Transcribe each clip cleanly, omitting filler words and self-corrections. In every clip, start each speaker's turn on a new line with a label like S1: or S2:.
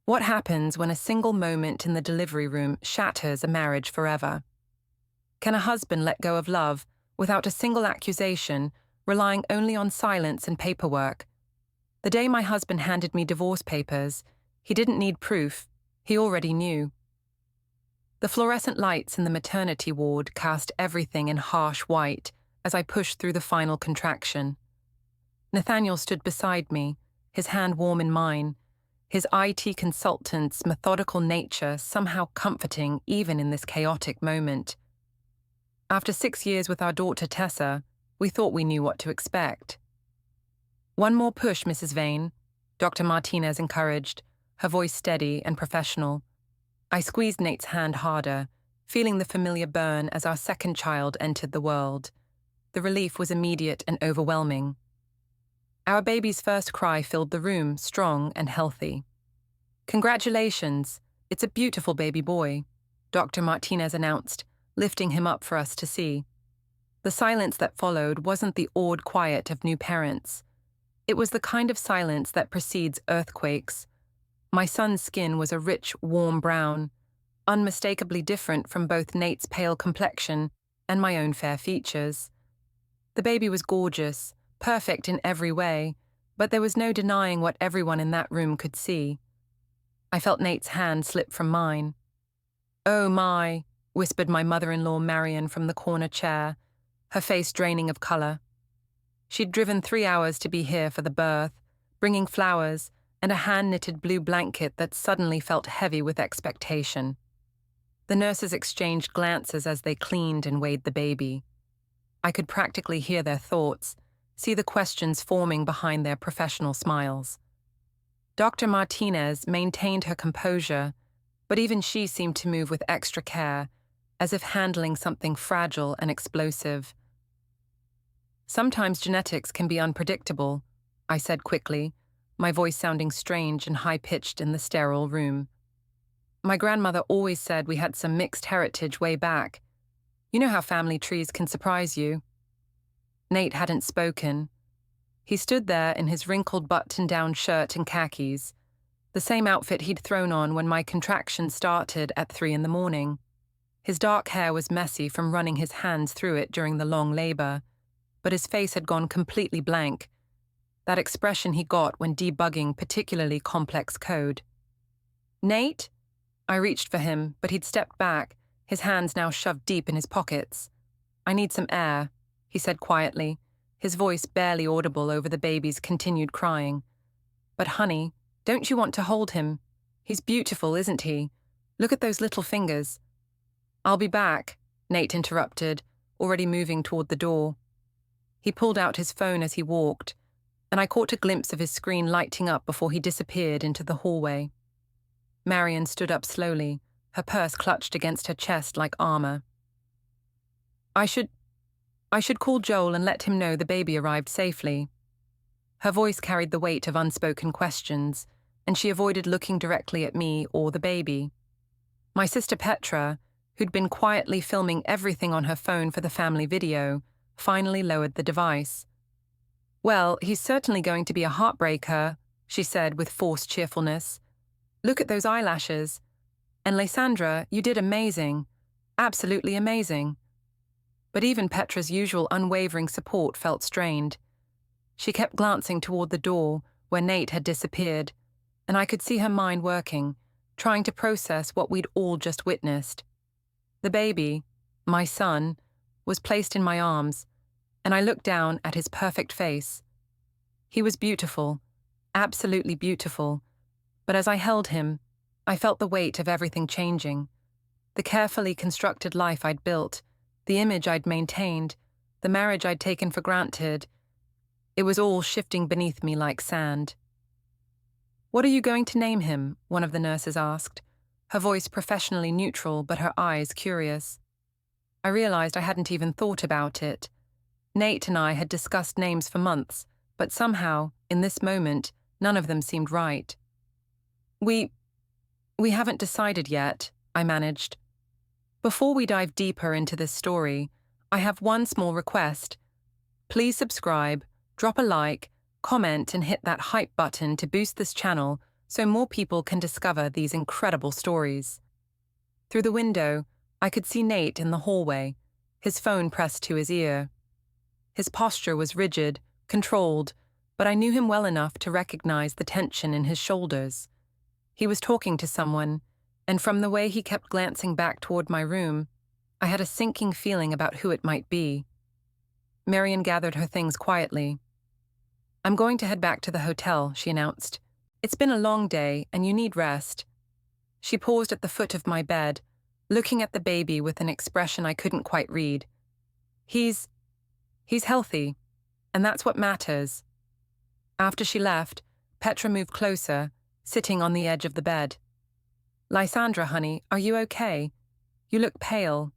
S1: What happens when a single moment in the delivery room shatters a marriage forever? Can a husband let go of love without a single accusation, relying only on silence and paperwork? The day my husband handed me divorce papers, he didn't need proof, he already knew. The fluorescent lights in the maternity ward cast everything in harsh white as I pushed through the final contraction. Nathaniel stood beside me, his hand warm in mine, his IT consultant's methodical nature somehow comforting even in this chaotic moment. After 6 years with our daughter Tessa, we thought we knew what to expect. "One more push, Mrs. Vane," Dr. Martinez encouraged, her voice steady and professional. I squeezed Nate's hand harder, feeling the familiar burn as our second child entered the world. The relief was immediate and overwhelming. Our baby's first cry filled the room, strong and healthy. "Congratulations, it's a beautiful baby boy," Dr. Martinez announced, lifting him up for us to see. The silence that followed wasn't the awed quiet of new parents. It was the kind of silence that precedes earthquakes. My son's skin was a rich, warm brown, unmistakably different from both Nate's pale complexion and my own fair features. The baby was gorgeous, perfect in every way, but there was no denying what everyone in that room could see. I felt Nate's hand slip from mine. "Oh my," whispered my mother-in-law Marion from the corner chair, her face draining of colour. She'd driven 3 hours to be here for the birth, bringing flowers and a hand-knitted blue blanket that suddenly felt heavy with expectation. The nurses exchanged glances as they cleaned and weighed the baby. I could practically hear their thoughts, see the questions forming behind their professional smiles. Dr. Martinez maintained her composure, but even she seemed to move with extra care, as if handling something fragile and explosive. "Sometimes genetics can be unpredictable," I said quickly, my voice sounding strange and high-pitched in the sterile room. "My grandmother always said we had some mixed heritage way back. You know how family trees can surprise you." Nate hadn't spoken. He stood there in his wrinkled button-down shirt and khakis, the same outfit he'd thrown on when my contraction started at 3 in the morning. His dark hair was messy from running his hands through it during the long labor, but his face had gone completely blank, that expression he got when debugging particularly complex code. "Nate?" I reached for him, but he'd stepped back, his hands now shoved deep in his pockets. "I need some air," he said quietly, his voice barely audible over the baby's continued crying. "But honey, don't you want to hold him? He's beautiful, isn't he? Look at those little fingers." "I'll be back," Nate interrupted, already moving toward the door. He pulled out his phone as he walked, and I caught a glimpse of his screen lighting up before he disappeared into the hallway. Marion stood up slowly, her purse clutched against her chest like armor. I should call Joel and let him know the baby arrived safely." Her voice carried the weight of unspoken questions, and she avoided looking directly at me or the baby. My sister Petra, who'd been quietly filming everything on her phone for the family video, finally lowered the device. "Well, he's certainly going to be a heartbreaker," she said with forced cheerfulness. "Look at those eyelashes. And Lysandra, you did amazing. Absolutely amazing." But even Petra's usual unwavering support felt strained. She kept glancing toward the door where Nate had disappeared, and I could see her mind working, trying to process what we'd all just witnessed. The baby, my son, was placed in my arms, and I looked down at his perfect face. He was beautiful, absolutely beautiful, but as I held him, I felt the weight of everything changing. The carefully constructed life I'd built, the image I'd maintained, the marriage I'd taken for granted, it was all shifting beneath me like sand. "What are you going to name him?" one of the nurses asked, her voice professionally neutral but her eyes curious. I realized I hadn't even thought about it. Nate and I had discussed names for months, but somehow, in this moment, none of them seemed right. We haven't decided yet," I managed. "Before we dive deeper into this story, I have one small request. Please subscribe, drop a like, comment and hit that hype button to boost this channel so more people can discover these incredible stories. Through the window, I could see Nate in the hallway, his phone pressed to his ear. His posture was rigid, controlled, but I knew him well enough to recognize the tension in his shoulders. He was talking to someone, and from the way he kept glancing back toward my room, I had a sinking feeling about who it might be. Marian gathered her things quietly. "I'm going to head back to the hotel," she announced. "It's been a long day, and you need rest." She paused at the foot of my bed, looking at the baby with an expression I couldn't quite read. He's healthy, and that's what matters." After she left, Petra moved closer, sitting on the edge of the bed. "Lysandra, honey, are you okay? You look pale."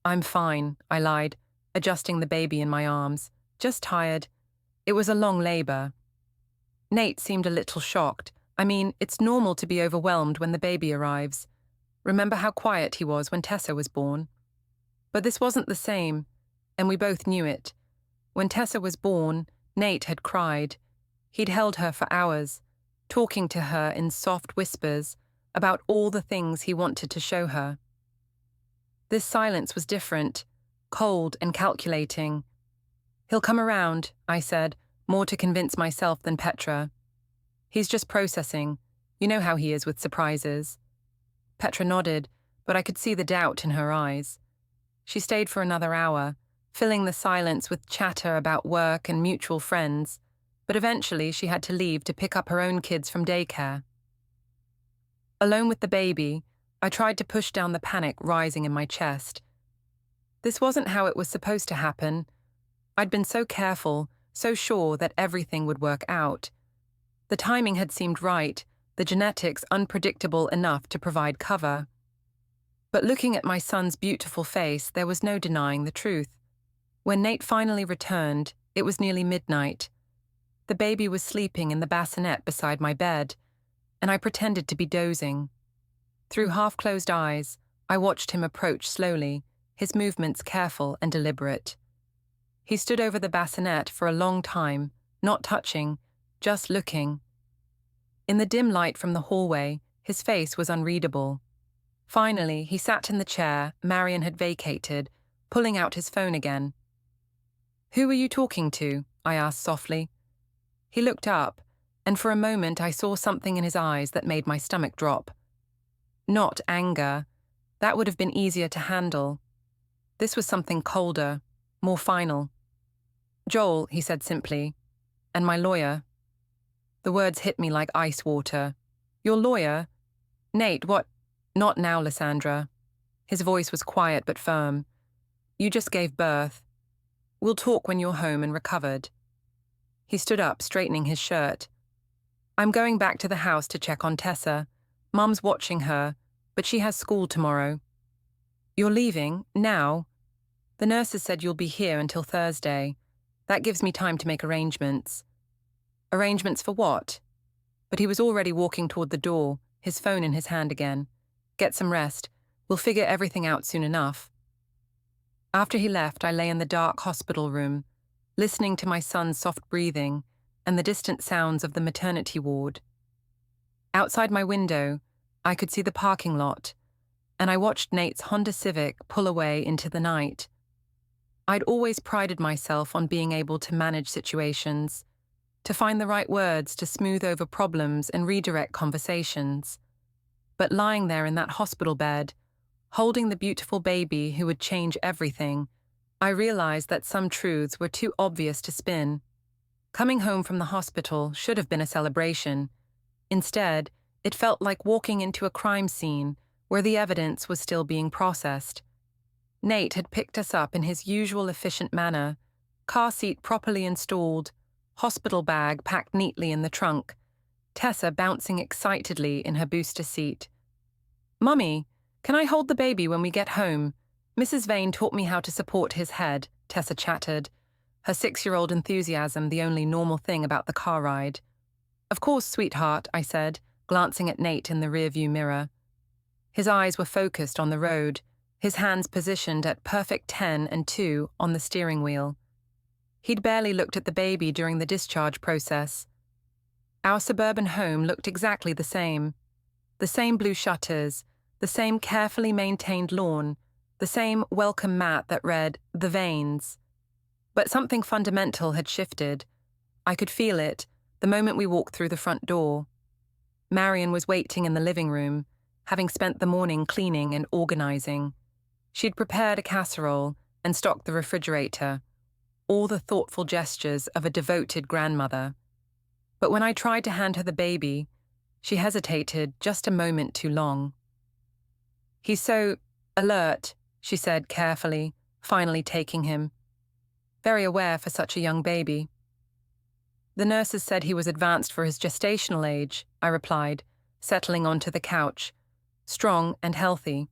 S1: "I'm fine," I lied, adjusting the baby in my arms. "Just tired. It was a long labor." Nate seemed a little shocked. I mean, it's normal to be overwhelmed when the baby arrives. Remember how quiet he was when Tessa was born? But this wasn't the same, and we both knew it. When Tessa was born, Nate had cried. He'd held her for hours, talking to her in soft whispers about all the things he wanted to show her. This silence was different, cold and calculating. "He'll come around," I said, more to convince myself than Petra. "He's just processing. You know how he is with surprises." Petra nodded, but I could see the doubt in her eyes. She stayed for another hour, filling the silence with chatter about work and mutual friends, but eventually she had to leave to pick up her own kids from daycare. Alone with the baby, I tried to push down the panic rising in my chest. This wasn't how it was supposed to happen. I'd been so careful, so sure that everything would work out. The timing had seemed right, the genetics unpredictable enough to provide cover. But looking at my son's beautiful face, there was no denying the truth. When Nate finally returned, it was nearly midnight. The baby was sleeping in the bassinet beside my bed, and I pretended to be dozing. Through half-closed eyes, I watched him approach slowly, his movements careful and deliberate. He stood over the bassinet for a long time, not touching, just looking. In the dim light from the hallway, his face was unreadable. Finally, he sat in the chair Marian had vacated, pulling out his phone again. "Who were you talking to?" I asked softly. He looked up, and for a moment I saw something in his eyes that made my stomach drop. Not anger. That would have been easier to handle. This was something colder, more final. "Joel," he said simply, "and my lawyer." The words hit me like ice water. "Your lawyer? Nate, what?" "Not now, Lysandra." His voice was quiet but firm. "You just gave birth. We'll talk when you're home and recovered." He stood up, straightening his shirt. "I'm going back to the house to check on Tessa. Mum's watching her, but she has school tomorrow." "You're leaving? Now?" "The nurses said you'll be here until Thursday. That gives me time to make arrangements." "Arrangements for what?" But he was already walking toward the door, his phone in his hand again. "Get some rest. We'll figure everything out soon enough." After he left, I lay in the dark hospital room, listening to my son's soft breathing and the distant sounds of the maternity ward. Outside my window, I could see the parking lot, and I watched Nate's Honda Civic pull away into the night. I'd always prided myself on being able to manage situations, to find the right words to smooth over problems and redirect conversations. But lying there in that hospital bed, holding the beautiful baby who would change everything, I realized that some truths were too obvious to spin. Coming home from the hospital should have been a celebration. Instead, it felt like walking into a crime scene where the evidence was still being processed. Nate had picked us up in his usual efficient manner, car seat properly installed, hospital bag packed neatly in the trunk, Tessa bouncing excitedly in her booster seat. "Mummy, can I hold the baby when we get home? Mrs. Vane taught me how to support his head," Tessa chattered, her 6-year-old enthusiasm the only normal thing about the car ride. "Of course, sweetheart," I said, glancing at Nate in the rearview mirror. His eyes were focused on the road, his hands positioned at perfect 10 and 2 on the steering wheel. He'd barely looked at the baby during the discharge process. Our suburban home looked exactly the same. The same blue shutters, the same carefully maintained lawn, the same welcome mat that read, "The Vanes." But something fundamental had shifted. I could feel it the moment we walked through the front door. Marion was waiting in the living room, having spent the morning cleaning and organizing. She'd prepared a casserole and stocked the refrigerator, all the thoughtful gestures of a devoted grandmother. But when I tried to hand her the baby, she hesitated just a moment too long. "He's so alert," she said carefully, finally taking him. "Very aware for such a young baby." "The nurses said he was advanced for his gestational age," I replied, settling onto the couch. "Strong and healthy."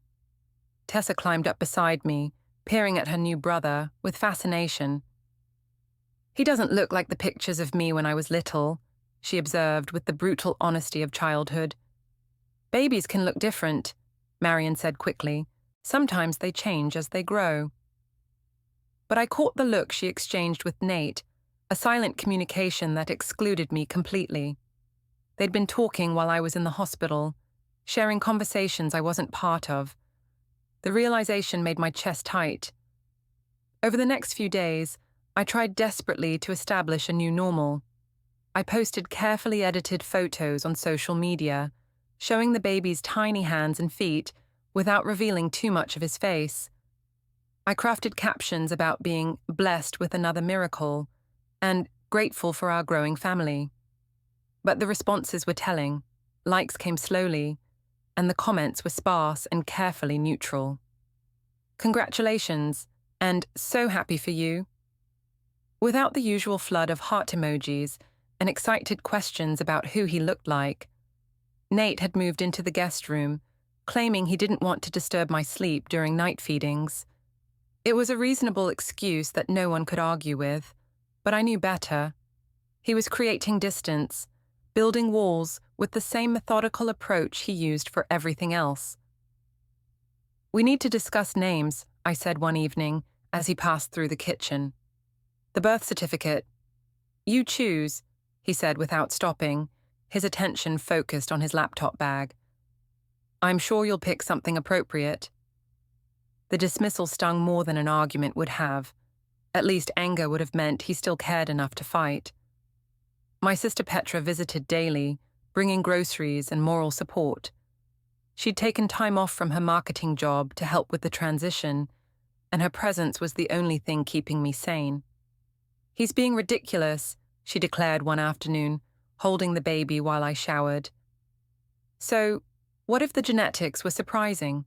S1: Tessa climbed up beside me, peering at her new brother with fascination. "He doesn't look like the pictures of me when I was little," she observed with the brutal honesty of childhood. "Babies can look different," Marion said quickly. "Sometimes they change as they grow." But I caught the look she exchanged with Nate, a silent communication that excluded me completely. They'd been talking while I was in the hospital, sharing conversations I wasn't part of. The realization made my chest tight. Over the next few days, I tried desperately to establish a new normal. I posted carefully edited photos on social media, showing the baby's tiny hands and feet without revealing too much of his face. I crafted captions about being blessed with another miracle and grateful for our growing family. But the responses were telling. Likes came slowly, and the comments were sparse and carefully neutral. "Congratulations," and "so happy for you." Without the usual flood of heart emojis and excited questions about who he looked like. Nate had moved into the guest room, claiming he didn't want to disturb my sleep during night feedings. It was a reasonable excuse that no one could argue with, but I knew better. He was creating distance, building walls with the same methodical approach he used for everything else. "We need to discuss names," I said one evening as he passed through the kitchen. "The birth certificate." "You choose," he said without stopping, his attention focused on his laptop bag. "I'm sure you'll pick something appropriate." The dismissal stung more than an argument would have. At least anger would have meant he still cared enough to fight. My sister Petra visited daily, bringing groceries and moral support. She'd taken time off from her marketing job to help with the transition, and her presence was the only thing keeping me sane. "He's being ridiculous," she declared one afternoon, holding the baby while I showered. So, what if the genetics were surprising?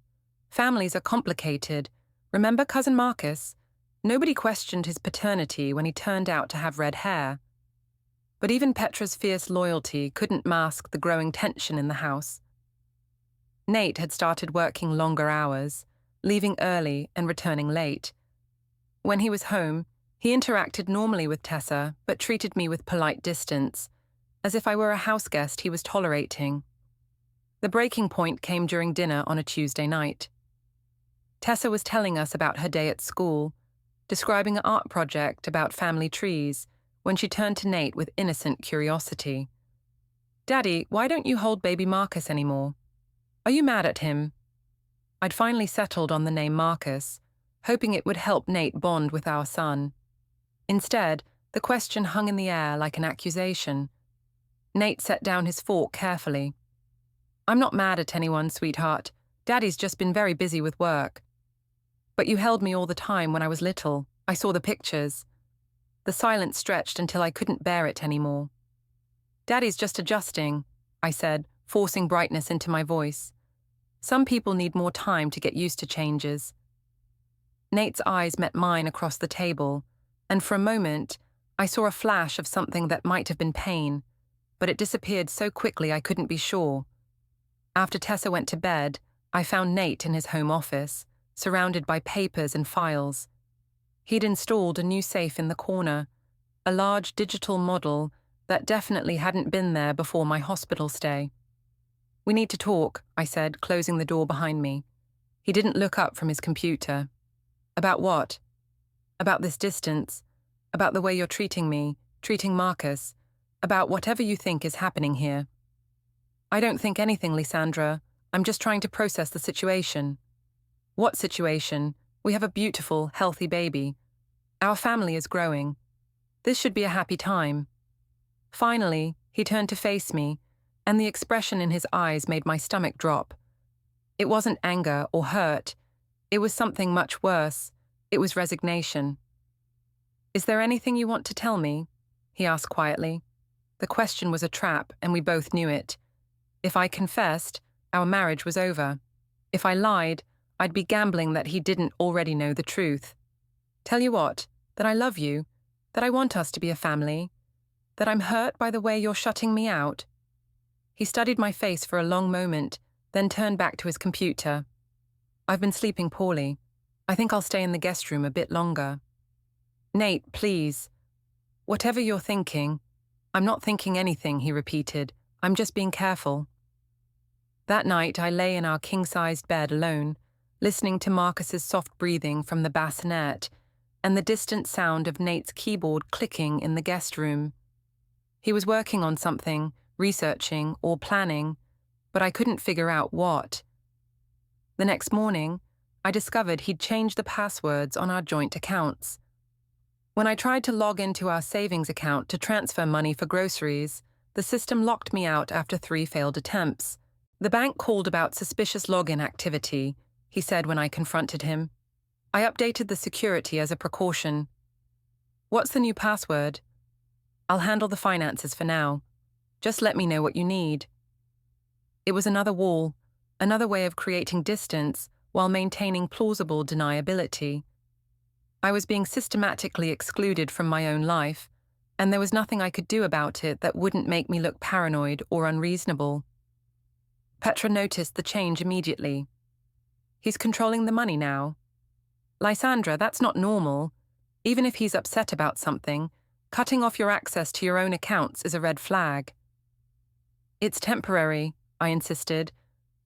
S1: Families are complicated. Remember Cousin Marcus? Nobody questioned his paternity when he turned out to have red hair. But even Petra's fierce loyalty couldn't mask the growing tension in the house. Nate had started working longer hours, leaving early and returning late. When he was home, he interacted normally with Tessa, but treated me with polite distance, as if I were a house guest he was tolerating. The breaking point came during dinner on a Tuesday night. Tessa was telling us about her day at school, describing an art project about family trees, when she turned to Nate with innocent curiosity. "Daddy, why don't you hold baby Marcus anymore? Are you mad at him?" I'd finally settled on the name Marcus, hoping it would help Nate bond with our son. Instead, the question hung in the air like an accusation. Nate set down his fork carefully. "I'm not mad at anyone, sweetheart. Daddy's just been very busy with work." "But you held me all the time when I was little. I saw the pictures." The silence stretched until I couldn't bear it anymore. "Daddy's just adjusting," I said, forcing brightness into my voice. "Some people need more time to get used to changes." Nate's eyes met mine across the table, and for a moment, I saw a flash of something that might have been pain, but it disappeared so quickly I couldn't be sure. After Tessa went to bed, I found Nate in his home office, surrounded by papers and files. He'd installed a new safe in the corner, a large digital model that definitely hadn't been there before my hospital stay. "We need to talk," I said, closing the door behind me. He didn't look up from his computer. "About what?" "About this distance. About the way you're treating me, treating Marcus. about whatever you think is happening here. I don't think anything, Lysandra. I'm just trying to process the situation. What situation? We have a beautiful, healthy baby. Our family is growing. This should be a happy time. Finally, he turned to face me, and the expression in his eyes made my stomach drop. It wasn't anger or hurt. It was something much worse. It was resignation. "Is there anything you want to tell me?" he asked quietly. The question was a trap, and we both knew it. If I confessed, our marriage was over. If I lied, I'd be gambling that he didn't already know the truth. "Tell you what, that I love you, that I want us to be a family, that I'm hurt by the way you're shutting me out." He studied my face for a long moment, then turned back to his computer. "I've been sleeping poorly. I think I'll stay in the guest room a bit longer." "Nate, please." "Whatever you're thinking." "I'm not thinking anything," he repeated. "I'm just being careful." That night I lay in our king-sized bed alone, listening to Marcus's soft breathing from the bassinet and the distant sound of Nate's keyboard clicking in the guest room. He was working on something, researching or planning, but I couldn't figure out what. The next morning, I discovered he'd changed the passwords on our joint accounts. When I tried to log into our savings account to transfer money for groceries, the system locked me out after 3 failed attempts. "The bank called about suspicious login activity," he said when I confronted him. "I updated the security as a precaution." "What's the new password?" "I'll handle the finances for now. Just let me know what you need." It was another wall, another way of creating distance while maintaining plausible deniability. I was being systematically excluded from my own life, and there was nothing I could do about it that wouldn't make me look paranoid or unreasonable. Petra noticed the change immediately. "He's controlling the money now." "Lysandra, that's not normal. Even if he's upset about something, cutting off your access to your own accounts is a red flag." "It's temporary," I insisted,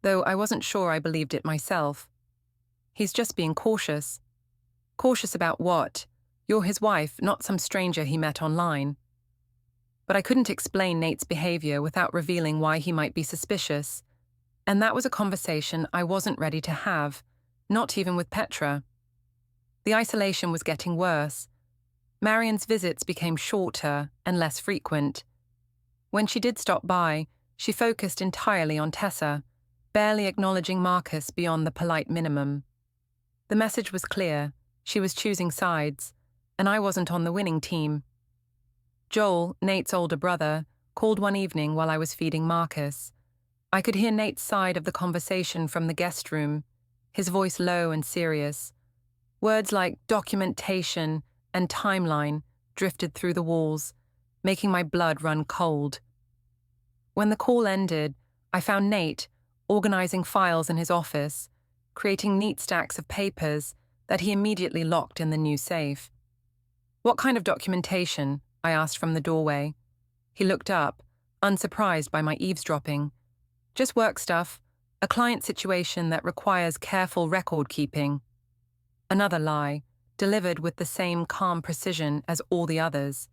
S1: though I wasn't sure I believed it myself. "He's just being cautious." "Cautious about what? You're his wife, not some stranger he met online." But I couldn't explain Nate's behavior without revealing why he might be suspicious, and that was a conversation I wasn't ready to have, not even with Petra. The isolation was getting worse. Marion's visits became shorter and less frequent. When she did stop by, she focused entirely on Tessa, barely acknowledging Marcus beyond the polite minimum. The message was clear. She was choosing sides, and I wasn't on the winning team. Joel, Nate's older brother, called one evening while I was feeding Marcus. I could hear Nate's side of the conversation from the guest room, his voice low and serious. Words like documentation and timeline drifted through the walls, making my blood run cold. When the call ended, I found Nate organizing files in his office, creating neat stacks of papers that he immediately locked in the new safe. "What kind of documentation?" I asked from the doorway. He looked up, unsurprised by my eavesdropping. "Just work stuff, a client situation that requires careful record-keeping." Another lie, delivered with the same calm precision as all the others.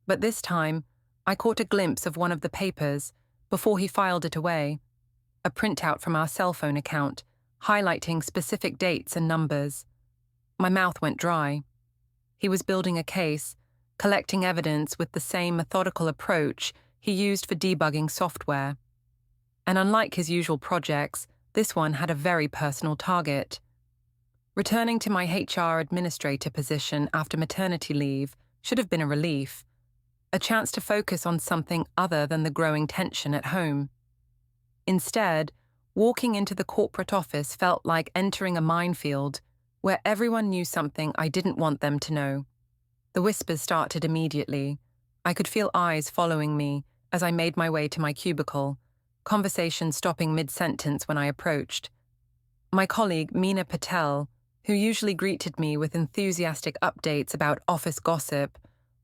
S1: But this time, I caught a glimpse of one of the papers before he filed it away, a printout from our cell phone account, highlighting specific dates and numbers. My mouth went dry. He was building a case, collecting evidence with the same methodical approach he used for debugging software. And unlike his usual projects, this one had a very personal target. Returning to my HR administrator position after maternity leave should have been a relief, a chance to focus on something other than the growing tension at home. Instead, walking into the corporate office felt like entering a minefield where everyone knew something I didn't want them to know. The whispers started immediately. I could feel eyes following me as I made my way to my cubicle, conversation stopping mid-sentence when I approached. My colleague, Meena Patel, who usually greeted me with enthusiastic updates about office gossip,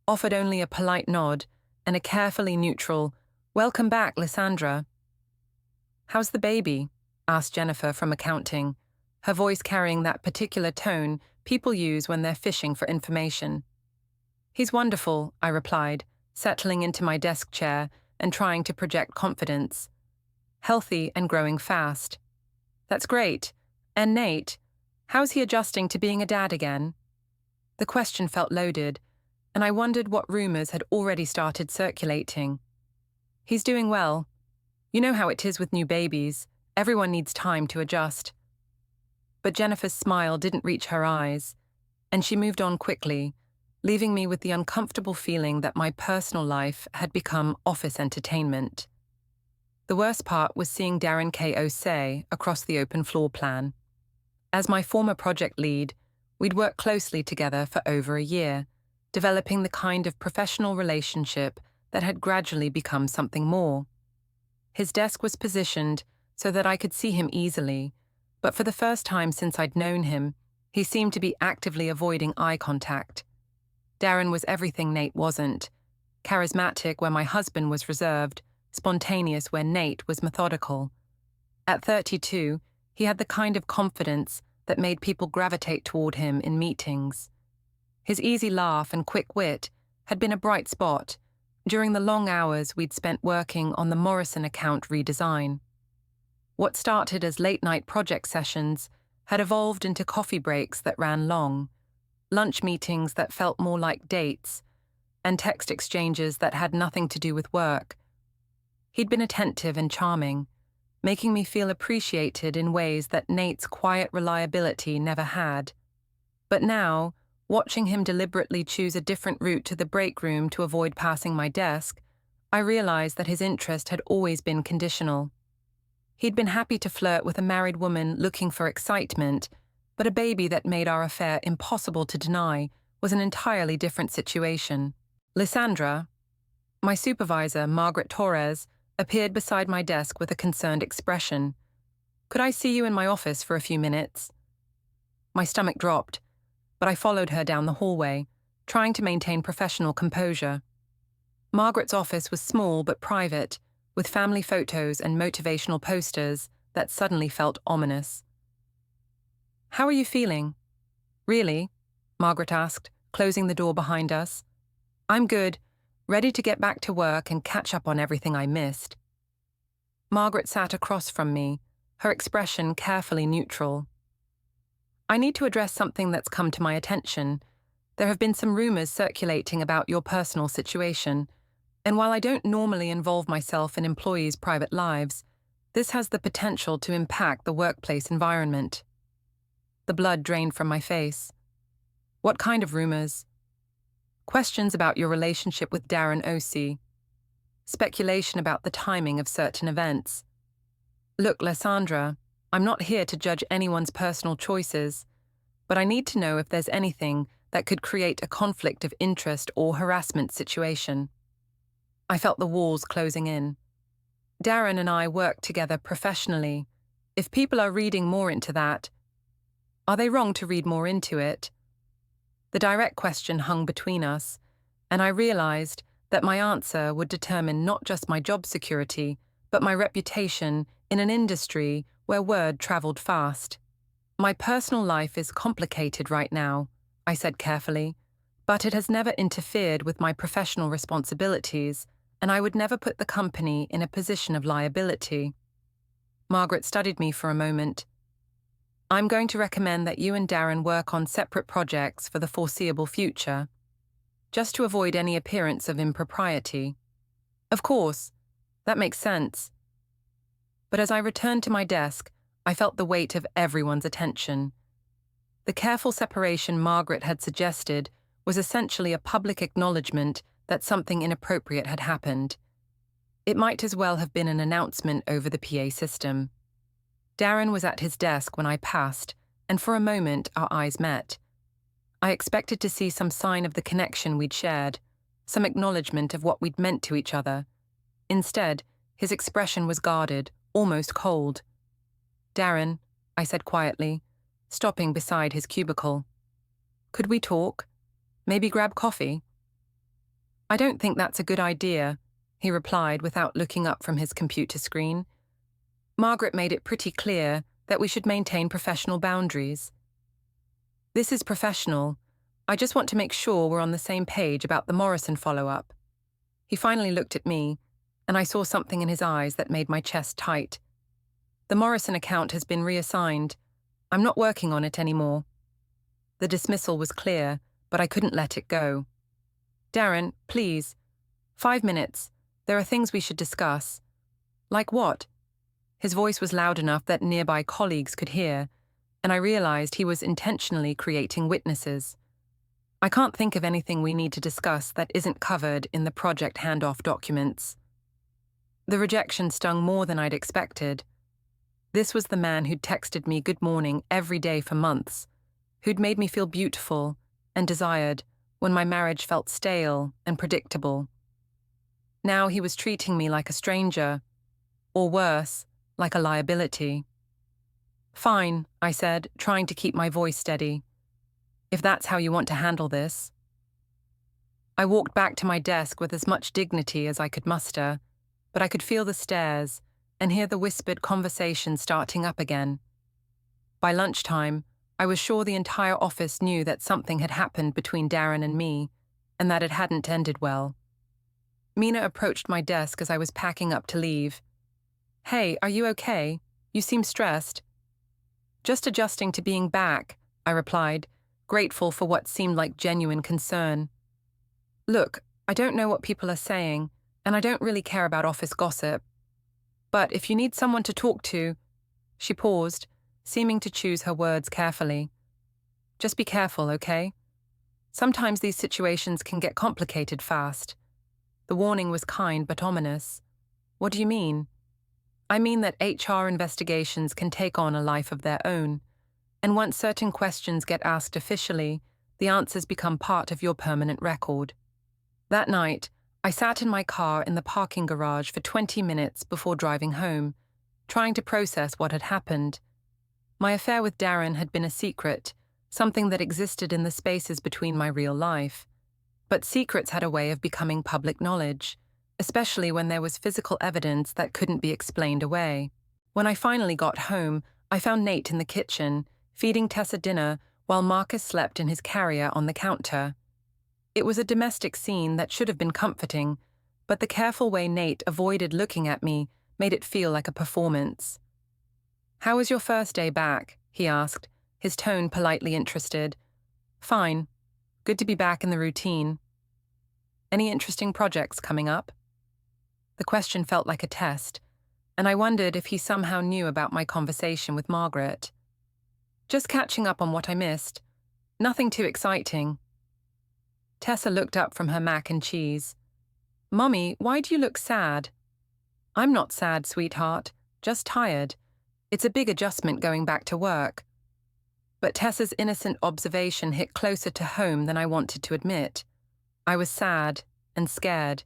S1: offered only a polite nod and a carefully neutral, "Welcome back, Lysandra." "How's the baby?" asked Jennifer from accounting, her voice carrying that particular tone people use when they're fishing for information. "He's wonderful," I replied, settling into my desk chair and trying to project confidence. Healthy and growing fast. That's great. And Nate, how's he adjusting to being a dad again? The question felt loaded, and I wondered what rumors had already started circulating. He's doing well. You know how it is with new babies. Everyone needs time to adjust. But Jennifer's smile didn't reach her eyes, and she moved on quickly, leaving me with the uncomfortable feeling that my personal life had become office entertainment. The worst part was seeing Darren K.O. say across the open floor plan. As my former project lead, we'd worked closely together for over a year, developing the kind of professional relationship that had gradually become something more. His desk was positioned so that I could see him easily, but for the first time since I'd known him, he seemed to be actively avoiding eye contact. Darren was everything Nate wasn't, charismatic where my husband was reserved, spontaneous where Nate was methodical. At 32, he had the kind of confidence that made people gravitate toward him in meetings. His easy laugh and quick wit had been a bright spot during the long hours we'd spent working on the Morrison account redesign. What started as late-night project sessions had evolved into coffee breaks that ran long, lunch meetings that felt more like dates, and text exchanges that had nothing to do with work. He'd been attentive and charming, making me feel appreciated in ways that Nate's quiet reliability never had. But now, watching him deliberately choose a different route to the break room to avoid passing my desk, I realized that his interest had always been conditional. He'd been happy to flirt with a married woman looking for excitement, but a baby that made our affair impossible to deny was an entirely different situation. Lysandra, my supervisor, Margaret Torres, appeared beside my desk with a concerned expression. "Could I see you in my office for a few minutes?" My stomach dropped, but I followed her down the hallway, trying to maintain professional composure. Margaret's office was small but private, with family photos and motivational posters that suddenly felt ominous. "How are you feeling?" "Really?" Margaret asked, closing the door behind us. "I'm good, ready to get back to work and catch up on everything I missed." Margaret sat across from me, her expression carefully neutral. "I need to address something that's come to my attention. There have been some rumors circulating about your personal situation, and while I don't normally involve myself in employees' private lives, this has the potential to impact the workplace environment." The blood drained from my face. "What kind of rumors?" "Questions about your relationship with Darren O.C. Speculation about the timing of certain events." "Look, Lysandra, I'm not here to judge anyone's personal choices, but I need to know if there's anything that could create a conflict of interest or harassment situation." I felt the walls closing in. Darren and I work together professionally. If people are reading more into that, are they wrong to read more into it? The direct question hung between us, and I realized that my answer would determine not just my job security, but my reputation in an industry where word traveled fast. "My personal life is complicated right now," I said carefully, "but it has never interfered with my professional responsibilities, and I would never put the company in a position of liability." Margaret studied me for a moment. "I'm going to recommend that you and Darren work on separate projects for the foreseeable future, just to avoid any appearance of impropriety." "Of course, that makes sense." But as I returned to my desk, I felt the weight of everyone's attention. The careful separation Margaret had suggested was essentially a public acknowledgement that something inappropriate had happened. It might as well have been an announcement over the PA system. Darren was at his desk when I passed, and for a moment our eyes met. I expected to see some sign of the connection we'd shared, some acknowledgement of what we'd meant to each other. Instead, his expression was guarded, almost cold. "Darren," I said quietly, stopping beside his cubicle. "Could we talk? Maybe grab coffee?" "I don't think that's a good idea," he replied without looking up from his computer screen. "Margaret made it pretty clear that we should maintain professional boundaries." "This is professional. I just want to make sure we're on the same page about the Morrison follow-up." He finally looked at me, and I saw something in his eyes that made my chest tight. The Morrison account has been reassigned. I'm not working on it anymore. The dismissal was clear, but I couldn't let it go. Darren, please. 5 minutes. There are things we should discuss. Like what? His voice was loud enough that nearby colleagues could hear, and I realized he was intentionally creating witnesses. I can't think of anything we need to discuss that isn't covered in the project handoff documents. The rejection stung more than I'd expected. This was the man who'd texted me good morning every day for months, who'd made me feel beautiful and desired when my marriage felt stale and predictable. Now he was treating me like a stranger, or worse, like a liability. Fine, I said, trying to keep my voice steady. If that's how you want to handle this. I walked back to my desk with as much dignity as I could muster, but I could feel the stares and hear the whispered conversation starting up again. By lunchtime, I was sure the entire office knew that something had happened between Darren and me, and that it hadn't ended well. Mina approached my desk as I was packing up to leave. Hey, are you okay? You seem stressed. Just adjusting to being back, I replied, grateful for what seemed like genuine concern. Look, I don't know what people are saying, and I don't really care about office gossip. But if you need someone to talk to... She paused, seeming to choose her words carefully. Just be careful, okay? Sometimes these situations can get complicated fast. The warning was kind but ominous. What do you mean? I mean that HR investigations can take on a life of their own, and once certain questions get asked officially, the answers become part of your permanent record. That night, I sat in my car in the parking garage for 20 minutes before driving home, trying to process what had happened. My affair with Darren had been a secret, something that existed in the spaces between my real life. But secrets had a way of becoming public knowledge, especially when there was physical evidence that couldn't be explained away. When I finally got home, I found Nate in the kitchen, feeding Tessa dinner while Marcus slept in his carrier on the counter. It was a domestic scene that should have been comforting, but the careful way Nate avoided looking at me made it feel like a performance. "How was your first day back?" he asked, his tone politely interested. "Fine. Good to be back in the routine. Any interesting projects coming up?" The question felt like a test, and I wondered if he somehow knew about my conversation with Margaret. "Just catching up on what I missed. Nothing too exciting." Tessa looked up from her mac and cheese. "Mummy, why do you look sad?" "I'm not sad, sweetheart. Just tired. It's a big adjustment going back to work." But Tessa's innocent observation hit closer to home than I wanted to admit. I was sad and scared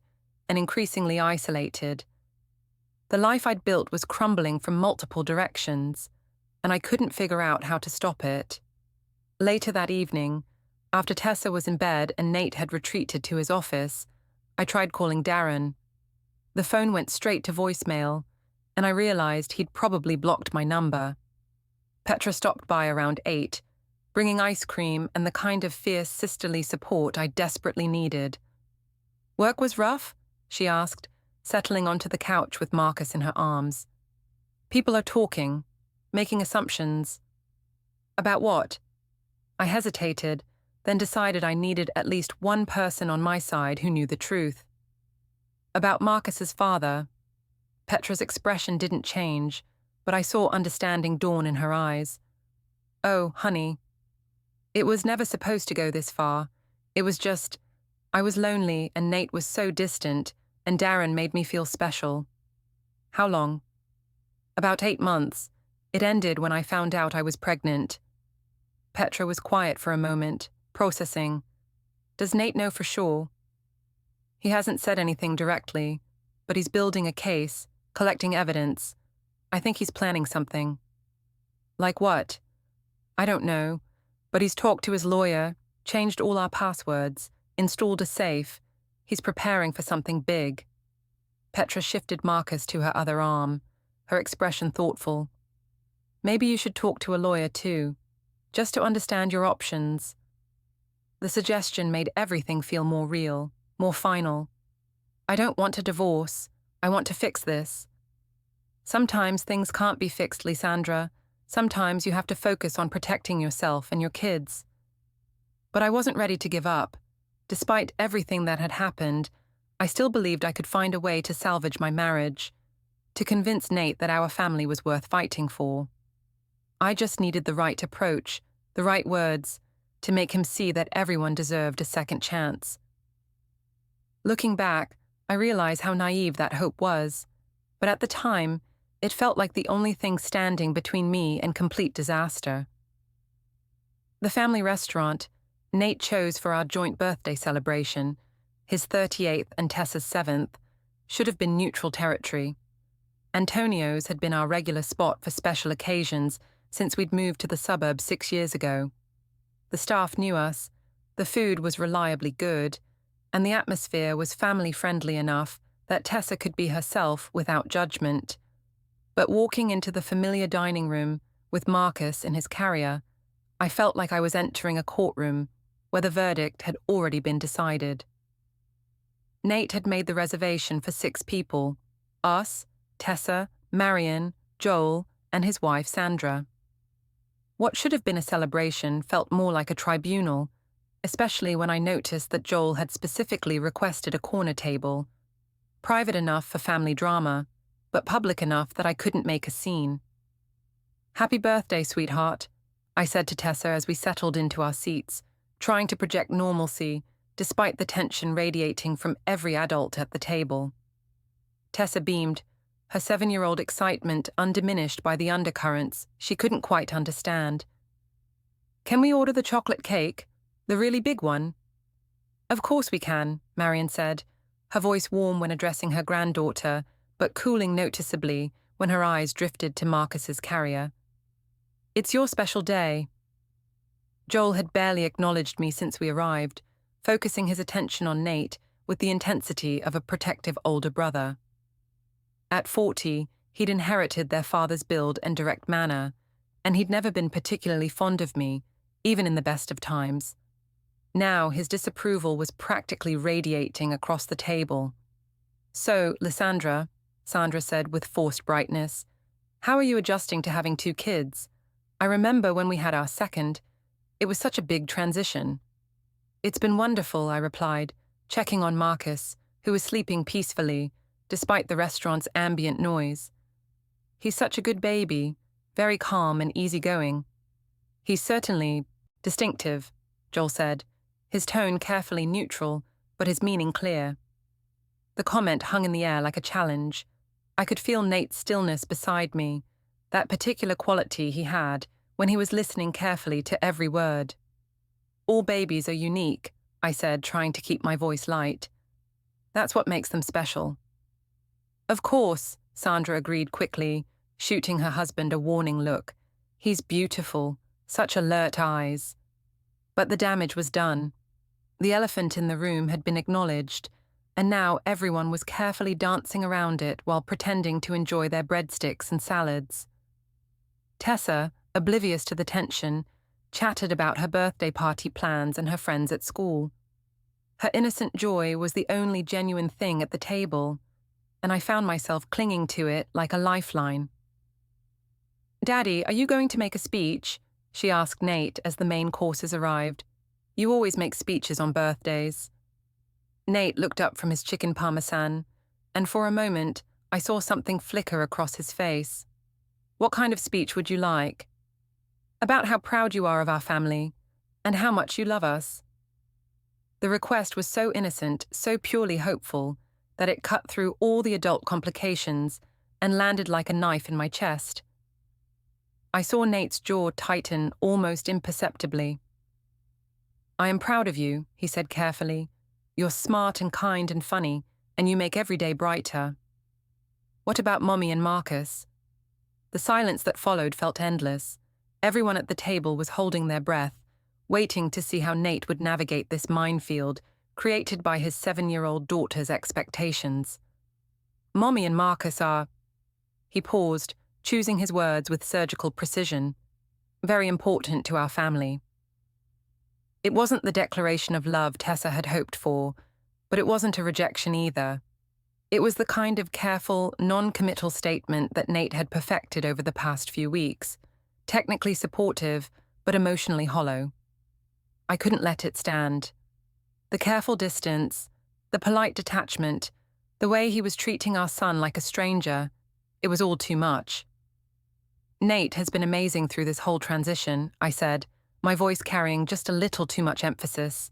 S1: and increasingly isolated. The life I'd built was crumbling from multiple directions, and I couldn't figure out how to stop it. Later that evening, after Tessa was in bed and Nate had retreated to his office, I tried calling Darren. The phone went straight to voicemail, and I realized he'd probably blocked my number. Petra stopped by around 8, bringing ice cream and the kind of fierce sisterly support I desperately needed. "Work was rough?" she asked, settling onto the couch with Marcus in her arms. "People are talking, making assumptions." "About what?" I hesitated, then decided I needed at least one person on my side who knew the truth. "About Marcus's father." Petra's expression didn't change, but I saw understanding dawn in her eyes. "Oh, honey. It was never supposed to go this far. It was just, I was lonely and Nate was so distant, and Darren made me feel special." "How long?" "About 8 months. It ended when I found out I was pregnant." Petra was quiet for a moment, processing. "Does Nate know for sure?" "He hasn't said anything directly, but he's building a case, collecting evidence. I think he's planning something." "Like what?" "I don't know, but he's talked to his lawyer, changed all our passwords, installed a safe. He's preparing for something big." Petra shifted Marcus to her other arm, her expression thoughtful. "Maybe you should talk to a lawyer too, just to understand your options." The suggestion made everything feel more real, more final. I don't want a divorce. I want to fix this. Sometimes things can't be fixed, Lysandra. Sometimes you have to focus on protecting yourself and your kids. But I wasn't ready to give up. Despite everything that had happened, I still believed I could find a way to salvage my marriage, to convince Nate that our family was worth fighting for. I just needed the right approach, the right words, to make him see that everyone deserved a second chance. Looking back, I realize how naive that hope was, but at the time, it felt like the only thing standing between me and complete disaster. The family restaurant Nate chose for our joint birthday celebration, his 38th and Tessa's 7th, should have been neutral territory. Antonio's had been our regular spot for special occasions since we'd moved to the suburbs 6 years ago. The staff knew us, the food was reliably good, and the atmosphere was family-friendly enough that Tessa could be herself without judgment. But walking into the familiar dining room with Marcus in his carrier, I felt like I was entering a courtroom where the verdict had already been decided. Nate had made the reservation for 6 people: us, Tessa, Marion, Joel, and his wife Sandra. What should have been a celebration felt more like a tribunal, especially when I noticed that Joel had specifically requested a corner table, private enough for family drama, but public enough that I couldn't make a scene. "Happy birthday, sweetheart," I said to Tessa as we settled into our seats, trying to project normalcy despite the tension radiating from every adult at the table. Tessa beamed, her 7-year-old excitement undiminished by the undercurrents she couldn't quite understand. "Can we order the chocolate cake? The really big one?" "Of course we can," Marion said, her voice warm when addressing her granddaughter, but cooling noticeably when her eyes drifted to Marcus's carrier. "It's your special day." Joel had barely acknowledged me since we arrived, focusing his attention on Nate with the intensity of a protective older brother. At 40, he'd inherited their father's build and direct manner, and he'd never been particularly fond of me, even in the best of times. Now his disapproval was practically radiating across the table. "So, Lysandra," Sandra said with forced brightness, "how are you adjusting to having 2 kids? I remember when we had our second. It was such a big transition." "It's been wonderful," I replied, checking on Marcus, who was sleeping peacefully, despite the restaurant's ambient noise. "He's such a good baby, very calm and easygoing." "He's certainly distinctive," Joel said, his tone carefully neutral, but his meaning clear. The comment hung in the air like a challenge. I could feel Nate's stillness beside me, that particular quality he had when he was listening carefully to every word. "All babies are unique," I said, trying to keep my voice light. "That's what makes them special." "Of course," Sandra agreed quickly, shooting her husband a warning look. "He's beautiful, such alert eyes." But the damage was done. The elephant in the room had been acknowledged, and now everyone was carefully dancing around it while pretending to enjoy their breadsticks and salads. Tessa, oblivious to the tension, chatted about her birthday party plans and her friends at school. Her innocent joy was the only genuine thing at the table, and I found myself clinging to it like a lifeline. "Daddy, are you going to make a speech?" she asked Nate as the main courses arrived. "You always make speeches on birthdays." Nate looked up from his chicken parmesan, and for a moment I saw something flicker across his face. "What kind of speech would you like?" "About how proud you are of our family, and how much you love us." The request was so innocent, so purely hopeful, that it cut through all the adult complications and landed like a knife in my chest. I saw Nate's jaw tighten almost imperceptibly. "I am proud of you," he said carefully. "You're smart and kind and funny, and you make every day brighter." "What about Mommy and Marcus?" The silence that followed felt endless. Everyone at the table was holding their breath, waiting to see how Nate would navigate this minefield created by his 7-year-old daughter's expectations. "Mommy and Marcus are—" He paused, choosing his words with surgical precision. "Very important to our family." It wasn't the declaration of love Tessa had hoped for, but it wasn't a rejection either. It was the kind of careful, non-committal statement that Nate had perfected over the past few weeks, technically supportive, but emotionally hollow. I couldn't let it stand. The careful distance, the polite detachment, the way he was treating our son like a stranger, it was all too much. Nate has been amazing through this whole transition, I said, my voice carrying just a little too much emphasis.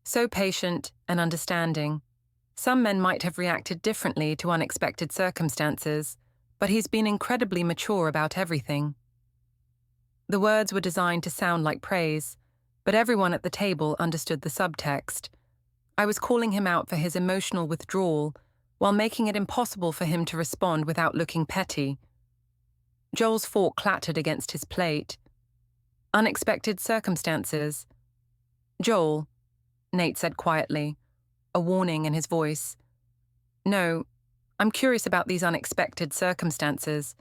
S1: So patient and understanding. Some men might have reacted differently to unexpected circumstances, but he's been incredibly mature about everything. The words were designed to sound like praise, but everyone at the table understood the subtext. I was calling him out for his emotional withdrawal, while making it impossible for him to respond without looking petty. Joel's fork clattered against his plate. Unexpected circumstances. Joel, Nate said quietly, a warning in his voice. No, I'm curious about these unexpected circumstances,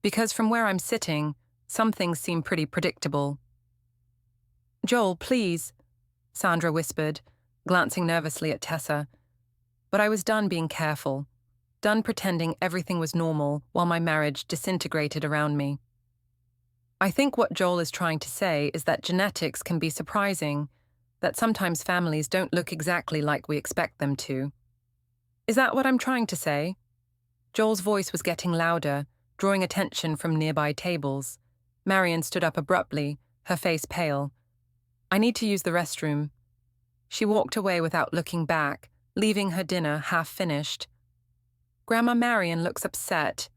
S1: because from where I'm sitting, some things seem pretty predictable. Joel, please, Sandra whispered, glancing nervously at Tessa. But I was done being careful, done pretending everything was normal while my marriage disintegrated around me. I think what Joel is trying to say is that genetics can be surprising, that sometimes families don't look exactly like we expect them to. Is that what I'm trying to say? Joel's voice was getting louder, drawing attention from nearby tables. Marion stood up abruptly, her face pale. I need to use the restroom. She walked away without looking back, leaving her dinner half finished. Grandma Marion looks upset,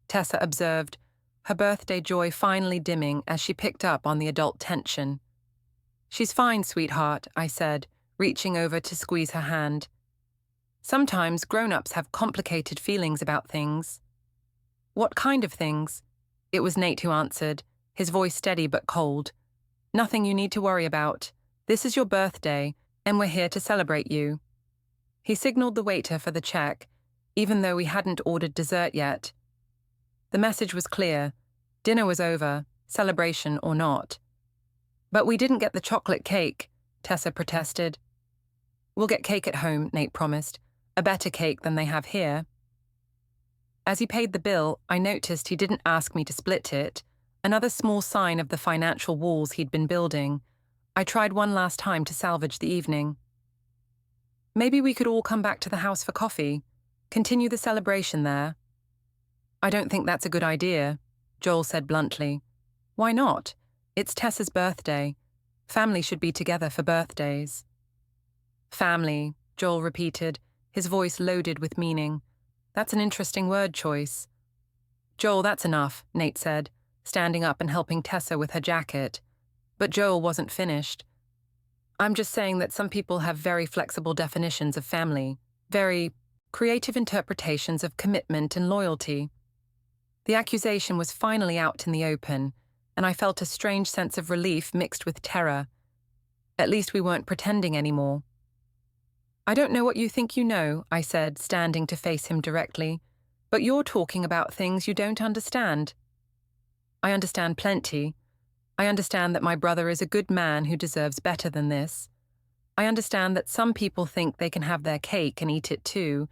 S1: Tessa observed, her birthday joy finally dimming as she picked up on the adult tension. She's fine, sweetheart, I said, reaching over to squeeze her hand. Sometimes grown-ups have complicated feelings about things. What kind of things? It was Nate who answered, his voice steady but cold. Nothing you need to worry about. This is your birthday, and we're here to celebrate you. He signaled the waiter for the check, even though we hadn't ordered dessert yet. The message was clear. Dinner was over, celebration or not. But we didn't get the chocolate cake, Tessa protested. We'll get cake at home, Nate promised. A better cake than they have here. As he paid the bill, I noticed he didn't ask me to split it, another small sign of the financial walls he'd been building. I tried one last time to salvage the evening. Maybe we could all come back to the house for coffee, continue the celebration there. I don't think that's a good idea, Joel said bluntly. Why not? It's Tessa's birthday. Family should be together for birthdays. Family, Joel repeated, his voice loaded with meaning. That's an interesting word choice. Joel, that's enough, Nate said, standing up and helping Tessa with her jacket. But Joel wasn't finished. I'm just saying that some people have very flexible definitions of family, very creative interpretations of commitment and loyalty. The accusation was finally out in the open, and I felt a strange sense of relief mixed with terror. At least we weren't pretending anymore. I don't know what you think you know, I said, standing to face him directly, but you're talking about things you don't understand. I understand plenty. I understand that my brother is a good man who deserves better than this. I understand that some people think they can have their cake and eat it too,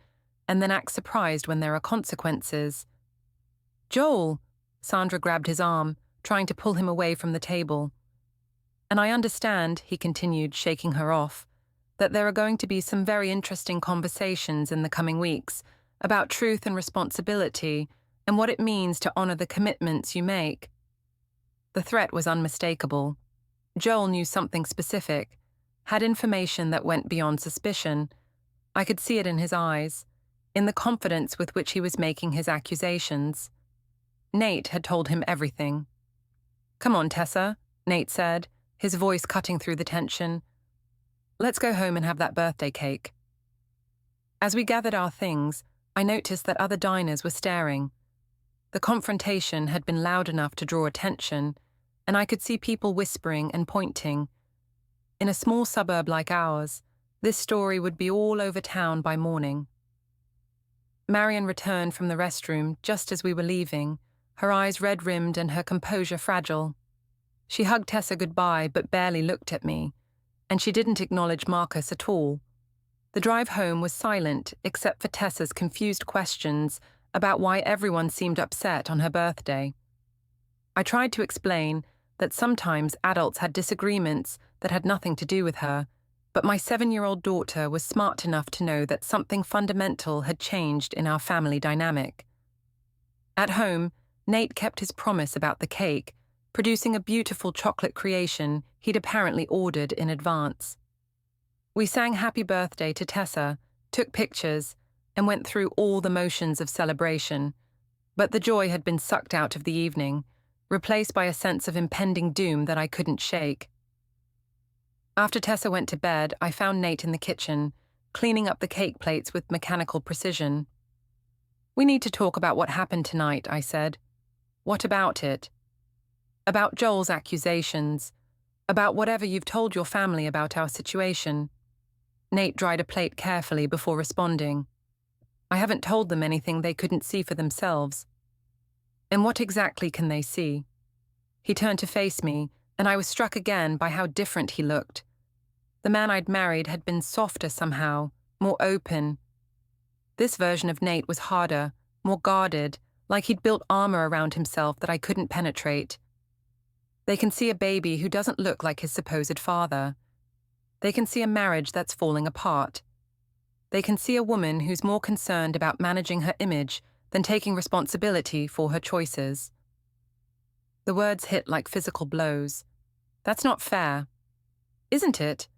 S1: and then act surprised when there are consequences. Joel! Sandra grabbed his arm, trying to pull him away from the table. And I understand, he continued, shaking her off, that there are going to be some very interesting conversations in the coming weeks about truth and responsibility and what it means to honor the commitments you make. The threat was unmistakable. Joel knew something specific, had information that went beyond suspicion. I could see it in his eyes, in the confidence with which he was making his accusations. Nate had told him everything. Come on, Tessa, Nate said, his voice cutting through the tension. Let's go home and have that birthday cake. As we gathered our things, I noticed that other diners were staring. The confrontation had been loud enough to draw attention, and I could see people whispering and pointing. In a small suburb like ours, this story would be all over town by morning. Marion returned from the restroom just as we were leaving, her eyes red-rimmed and her composure fragile. She hugged Tessa goodbye but barely looked at me, and she didn't acknowledge Marcus at all. The drive home was silent except for Tessa's confused questions about why everyone seemed upset on her birthday. I tried to explain that sometimes adults had disagreements that had nothing to do with her, but my 7-year-old daughter was smart enough to know that something fundamental had changed in our family dynamic. At home, Nate kept his promise about the cake, producing a beautiful chocolate creation he'd apparently ordered in advance. We sang happy birthday to Tessa, took pictures, and went through all the motions of celebration, but the joy had been sucked out of the evening, replaced by a sense of impending doom that I couldn't shake. After Tessa went to bed, I found Nate in the kitchen, cleaning up the cake plates with mechanical precision. "We need to talk about what happened tonight," I said. "What about it?" "About Joel's accusations. About whatever you've told your family about our situation." Nate dried a plate carefully before responding. "I haven't told them anything they couldn't see for themselves." "And what exactly can they see?" He turned to face me, and I was struck again by how different he looked. The man I'd married had been softer somehow, more open. This version of Nate was harder, more guarded, like he'd built armor around himself that I couldn't penetrate. They can see a baby who doesn't look like his supposed father. They can see a marriage that's falling apart. They can see a woman who's more concerned about managing her image than taking responsibility for her choices. The words hit like physical blows. "That's not fair." "Isn't it?"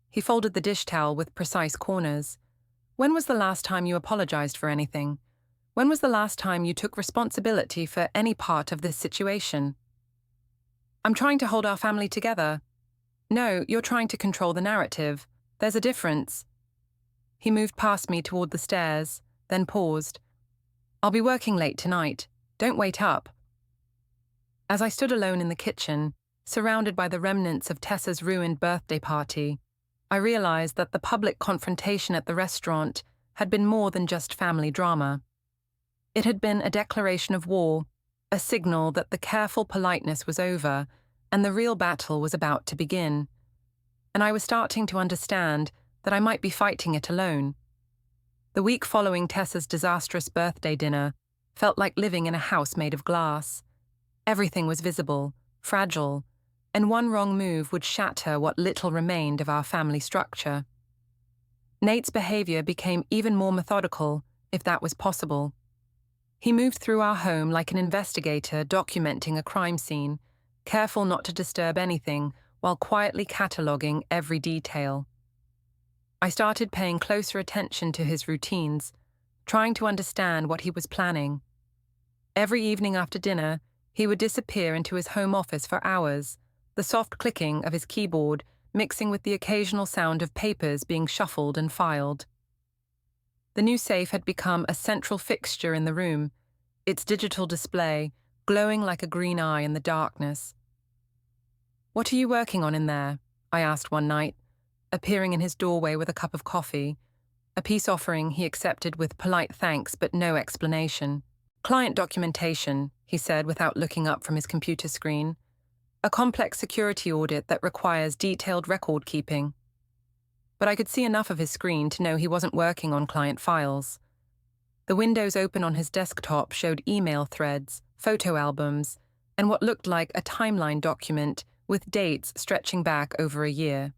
S1: He folded the dish towel with precise corners. "When was the last time you apologized for anything? When was the last time you took responsibility for any part of this situation?" "I'm trying to hold our family together." "No, you're trying to control the narrative. There's a difference." He moved past me toward the stairs, then paused. "I'll be working late tonight. Don't wait up." As I stood alone in the kitchen, surrounded by the remnants of Tessa's ruined birthday party, I realized that the public confrontation at the restaurant had been more than just family drama. It had been a declaration of war, a signal that the careful politeness was over and the real battle was about to begin. And I was starting to understand that I might be fighting it alone. The week following Tessa's disastrous birthday dinner felt like living in a house made of glass. Everything was visible, fragile, and one wrong move would shatter what little remained of our family structure. Nate's behavior became even more methodical, if that was possible. He moved through our home like an investigator documenting a crime scene, careful not to disturb anything while quietly cataloguing every detail. I started paying closer attention to his routines, trying to understand what he was planning. Every evening after dinner, he would disappear into his home office for hours, the soft clicking of his keyboard mixing with the occasional sound of papers being shuffled and filed. The new safe had become a central fixture in the room, its digital display glowing like a green eye in the darkness. "What are you working on in there?" I asked one night, appearing in his doorway with a cup of coffee, a peace offering he accepted with polite thanks but no explanation. "Client documentation," he said without looking up from his computer screen. "A complex security audit that requires detailed record keeping." But I could see enough of his screen to know he wasn't working on client files. The windows open on his desktop showed email threads, photo albums, and what looked like a timeline document with dates stretching back over a year.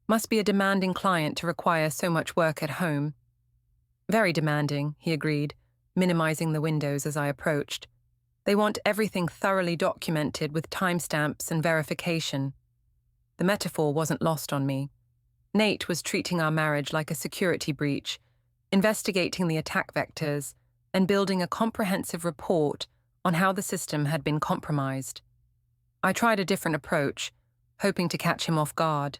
S1: Must be a demanding client to require so much work at home. "Very demanding," he agreed, minimizing the windows as I approached. "They want everything thoroughly documented with timestamps and verification." The metaphor wasn't lost on me. Nate was treating our marriage like a security breach, investigating the attack vectors, and building a comprehensive report on how the system had been compromised. I tried a different approach, hoping to catch him off guard.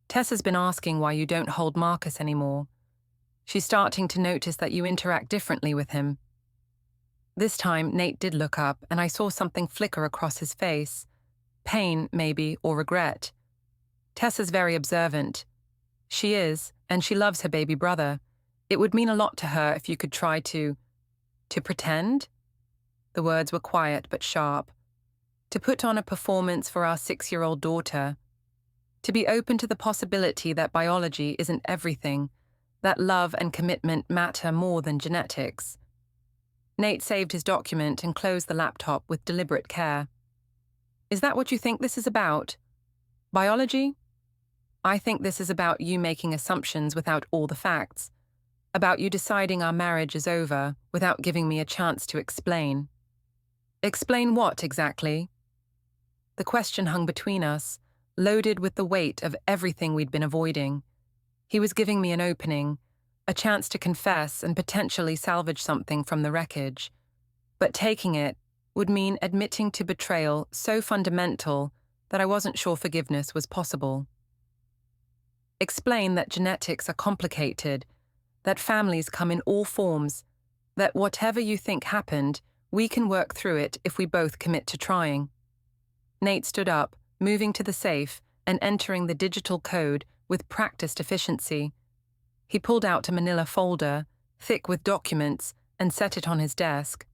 S1: "Tessa's been asking why you don't hold Marcus anymore. She's starting to notice that you interact differently with him." This time, Nate did look up, and I saw something flicker across his face. Pain, maybe, or regret. "Tessa's very observant." "She is, and she loves her baby brother. It would mean a lot to her if you could try to pretend?" The words were quiet but sharp. "To put on a performance for our 6-year-old daughter." To be open to the possibility that biology isn't everything, that love and commitment matter more than genetics. Nate saved his document and closed the laptop with deliberate care. Is that what you think this is about? Biology? I think this is about you making assumptions without all the facts. About you deciding our marriage is over without giving me a chance to explain. Explain what exactly? The question hung between us, loaded with the weight of everything we'd been avoiding. He was giving me an opening, a chance to confess and potentially salvage something from the wreckage. But taking it would mean admitting to betrayal so fundamental that I wasn't sure forgiveness was possible. Explain that genetics are complicated, that families come in all forms, that whatever you think happened, we can work through it if we both commit to trying. Nate stood up, moving to the safe and entering the digital code with practiced efficiency. He pulled out a manila folder, thick with documents, and set it on his desk.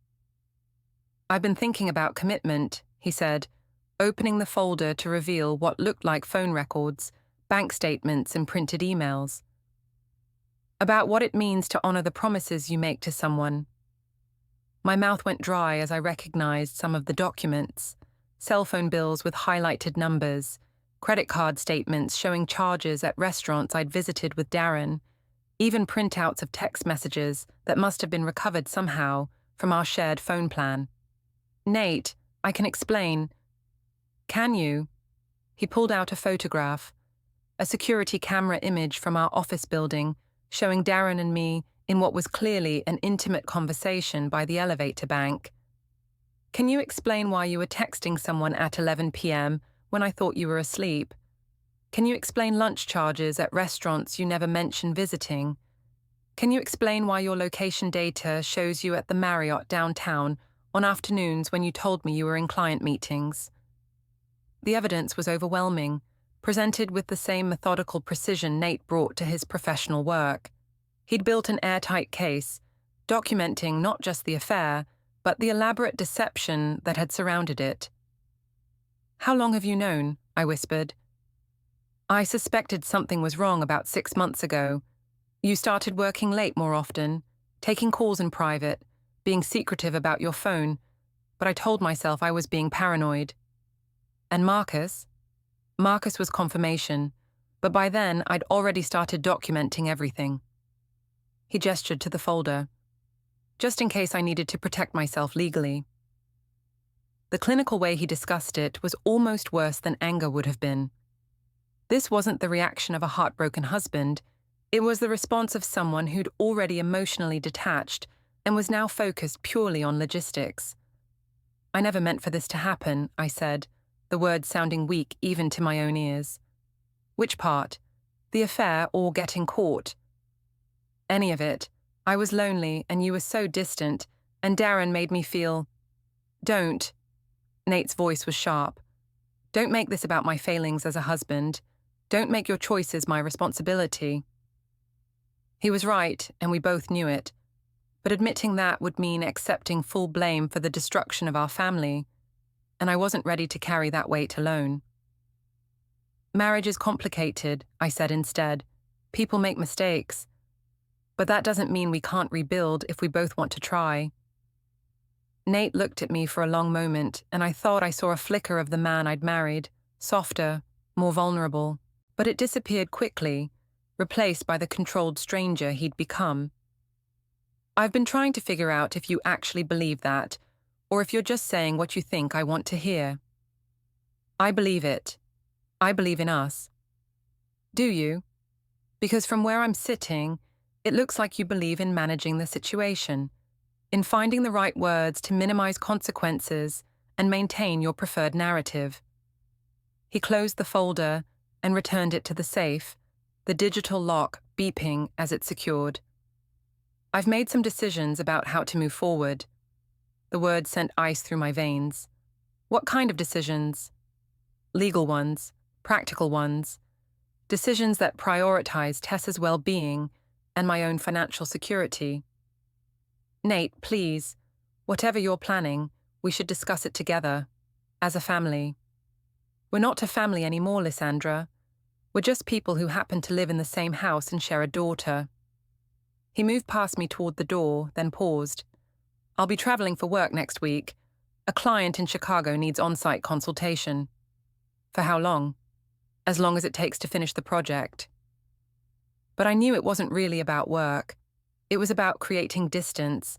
S1: I've been thinking about commitment, he said, opening the folder to reveal what looked like phone records, bank statements, and printed emails. About what it means to honor the promises you make to someone. My mouth went dry as I recognized some of the documents: cell phone bills with highlighted numbers, credit card statements showing charges at restaurants I'd visited with Darren, even printouts of text messages that must have been recovered somehow from our shared phone plan. Nate, I can explain. Can you? He pulled out a photograph, a security camera image from our office building, showing Darren and me in what was clearly an intimate conversation by the elevator bank. Can you explain why you were texting someone at 11 p.m. when I thought you were asleep? Can you explain lunch charges at restaurants you never mentioned visiting? Can you explain why your location data shows you at the Marriott downtown on afternoons when you told me you were in client meetings? The evidence was overwhelming, presented with the same methodical precision Nate brought to his professional work. He'd built an airtight case, documenting not just the affair, but the elaborate deception that had surrounded it. How long have you known? I whispered. I suspected something was wrong about 6 months ago. You started working late more often, taking calls in private, being secretive about your phone, but I told myself I was being paranoid. And Marcus? Marcus was confirmation, but by then I'd already started documenting everything. He gestured to the folder, just in case I needed to protect myself legally. The clinical way he discussed it was almost worse than anger would have been. This wasn't the reaction of a heartbroken husband, it was the response of someone who'd already emotionally detached and was now focused purely on logistics. I never meant for this to happen, I said, the words sounding weak even to my own ears. Which part? The affair or getting caught? Any of it. I was lonely and you were so distant, and Darren made me feel... Don't. Nate's voice was sharp. Don't make this about my failings as a husband. Don't make your choices my responsibility. He was right, and we both knew it. But admitting that would mean accepting full blame for the destruction of our family, and I wasn't ready to carry that weight alone. Marriage is complicated, I said instead. People make mistakes. But that doesn't mean we can't rebuild if we both want to try. Nate looked at me for a long moment, and I thought I saw a flicker of the man I'd married, softer, more vulnerable. But it disappeared quickly, replaced by the controlled stranger he'd become. I've been trying to figure out if you actually believe that, or if you're just saying what you think I want to hear. I believe it. I believe in us. Do you? Because from where I'm sitting, it looks like you believe in managing the situation, in finding the right words to minimize consequences and maintain your preferred narrative. He closed the folder and returned it to the safe, the digital lock beeping as it secured. I've made some decisions about how to move forward. The words sent ice through my veins. What kind of decisions? Legal ones, practical ones. Decisions that prioritize Tessa's well-being and my own financial security. Nate, please, whatever you're planning, we should discuss it together, as a family. We're not a family anymore, Lysandra. We're just people who happen to live in the same house and share a daughter. He moved past me toward the door, then paused. I'll be traveling for work next week. A client in Chicago needs on-site consultation. For how long? As long as it takes to finish the project. But I knew it wasn't really about work. It was about creating distance,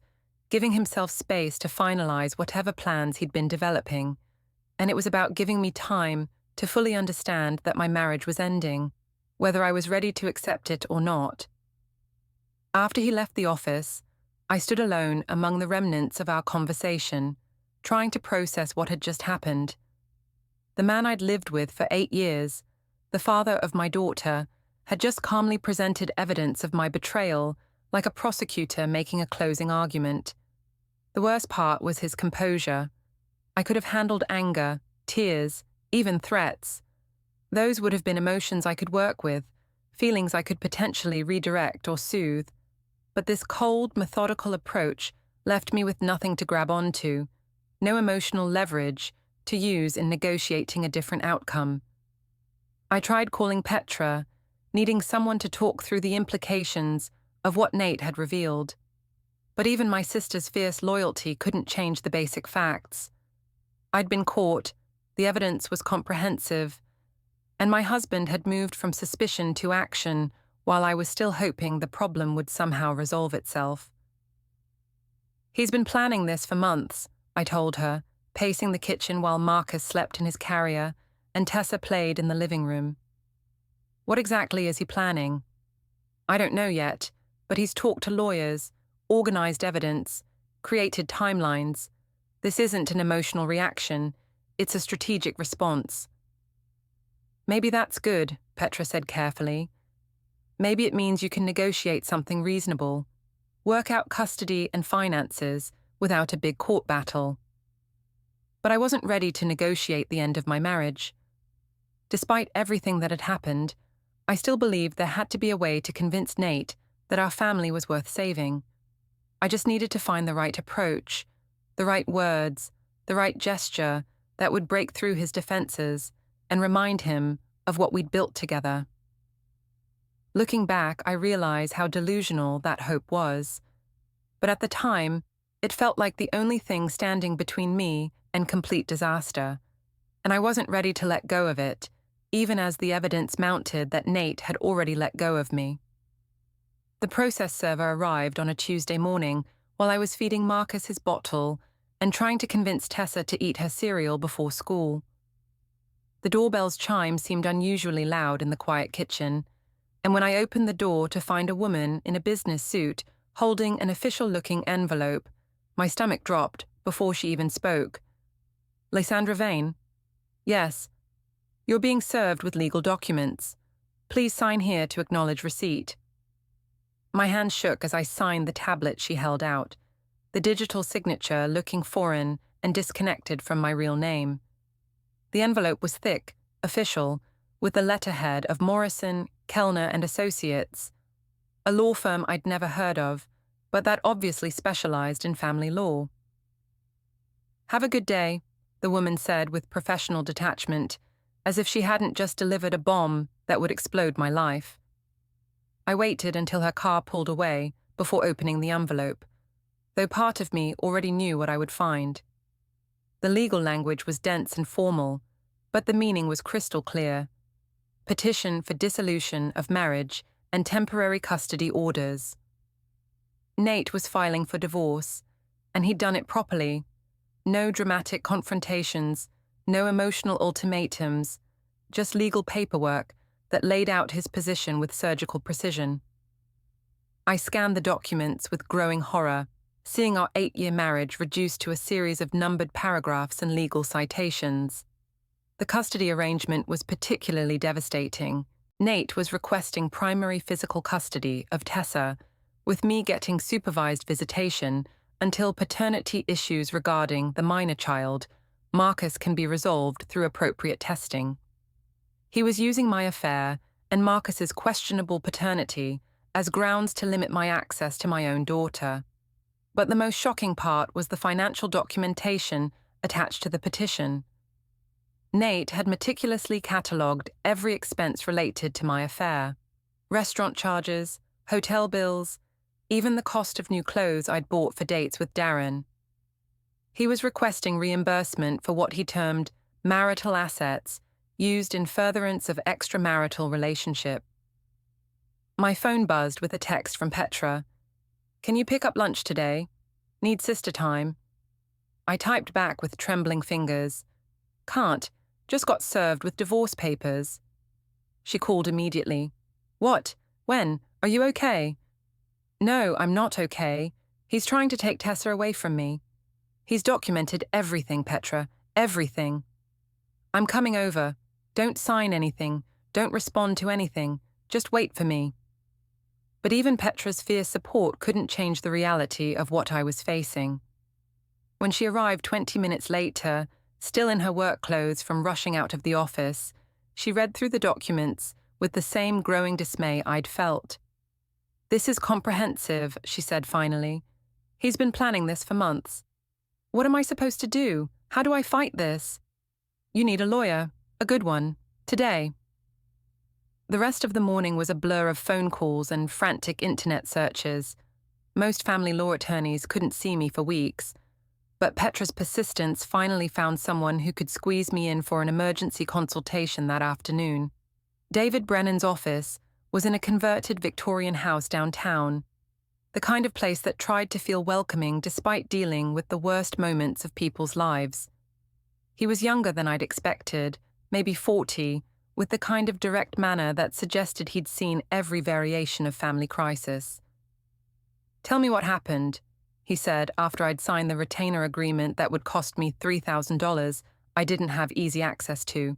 S1: giving himself space to finalize whatever plans he'd been developing. And it was about giving me time to fully understand that my marriage was ending, whether I was ready to accept it or not. After he left the office, I stood alone among the remnants of our conversation, trying to process what had just happened. The man I'd lived with for 8 years, the father of my daughter, had just calmly presented evidence of my betrayal, like a prosecutor making a closing argument. The worst part was his composure. I could have handled anger, tears, even threats. Those would have been emotions I could work with, feelings I could potentially redirect or soothe. But this cold, methodical approach left me with nothing to grab onto, no emotional leverage to use in negotiating a different outcome. I tried calling Petra, needing someone to talk through the implications of what Nate had revealed. But even my sister's fierce loyalty couldn't change the basic facts. I'd been caught, the evidence was comprehensive, and my husband had moved from suspicion to action while I was still hoping the problem would somehow resolve itself. He's been planning this for months, I told her, pacing the kitchen while Marcus slept in his carrier and Tessa played in the living room. What exactly is he planning? I don't know yet, but he's talked to lawyers, organized evidence, created timelines. This isn't an emotional reaction, it's a strategic response. Maybe that's good, Petra said carefully. Maybe it means you can negotiate something reasonable, work out custody and finances without a big court battle. But I wasn't ready to negotiate the end of my marriage. Despite everything that had happened, I still believed there had to be a way to convince Nate that our family was worth saving. I just needed to find the right approach, the right words, the right gesture that would break through his defenses and remind him of what we'd built together. Looking back, I realize how delusional that hope was. But at the time, it felt like the only thing standing between me and complete disaster, and I wasn't ready to let go of it, even as the evidence mounted that Nate had already let go of me. The process server arrived on a Tuesday morning while I was feeding Marcus his bottle and trying to convince Tessa to eat her cereal before school. The doorbell's chime seemed unusually loud in the quiet kitchen, and when I opened the door to find a woman in a business suit holding an official-looking envelope, my stomach dropped before she even spoke. Evelune Vane? Yes. You're being served with legal documents. Please sign here to acknowledge receipt. My hand shook as I signed the tablet she held out, the digital signature looking foreign and disconnected from my real name. The envelope was thick, official, with the letterhead of Morrison, Kellner and Associates, a law firm I'd never heard of, but that obviously specialized in family law. Have a good day, the woman said with professional detachment, as if she hadn't just delivered a bomb that would explode my life. I waited until her car pulled away before opening the envelope, though part of me already knew what I would find. The legal language was dense and formal, but the meaning was crystal clear. Petition for dissolution of marriage and temporary custody orders. Nate was filing for divorce, and he'd done it properly. No dramatic confrontations, no emotional ultimatums, just legal paperwork that laid out his position with surgical precision. I scanned the documents with growing horror, seeing our 8-year marriage reduced to a series of numbered paragraphs and legal citations. The custody arrangement was particularly devastating. Nate was requesting primary physical custody of Tessa, with me getting supervised visitation until paternity issues regarding the minor child, Marcus, can be resolved through appropriate testing. He was using my affair and Marcus's questionable paternity as grounds to limit my access to my own daughter. But the most shocking part was the financial documentation attached to the petition. Nate had meticulously catalogued every expense related to my affair. Restaurant charges, hotel bills, even the cost of new clothes I'd bought for dates with Darren. He was requesting reimbursement for what he termed marital assets used in furtherance of extramarital relationship. My phone buzzed with a text from Petra. "Can you pick up lunch today? Need sister time." I typed back with trembling fingers. "Can't. Just got served with divorce papers." She called immediately. "What? When? Are you okay?" "No, I'm not okay. He's trying to take Tessa away from me. He's documented everything, Petra. Everything. I'm coming over. Don't sign anything. Don't respond to anything. Just wait for me." But even Petra's fierce support couldn't change the reality of what I was facing. When she arrived 20 minutes later, still in her work clothes from rushing out of the office, she read through the documents with the same growing dismay I'd felt. "This is comprehensive," she said finally. "He's been planning this for months. What am I supposed to do? How do I fight this?" "You need a lawyer, a good one, today." The rest of the morning was a blur of phone calls and frantic internet searches. Most family law attorneys couldn't see me for weeks, but Petra's persistence finally found someone who could squeeze me in for an emergency consultation that afternoon. David Brennan's office was in a converted Victorian house downtown, the kind of place that tried to feel welcoming despite dealing with the worst moments of people's lives. He was younger than I'd expected, maybe 40, with the kind of direct manner that suggested he'd seen every variation of family crisis. "Tell me what happened," he said after I'd signed the retainer agreement that would cost me $3,000 I didn't have easy access to.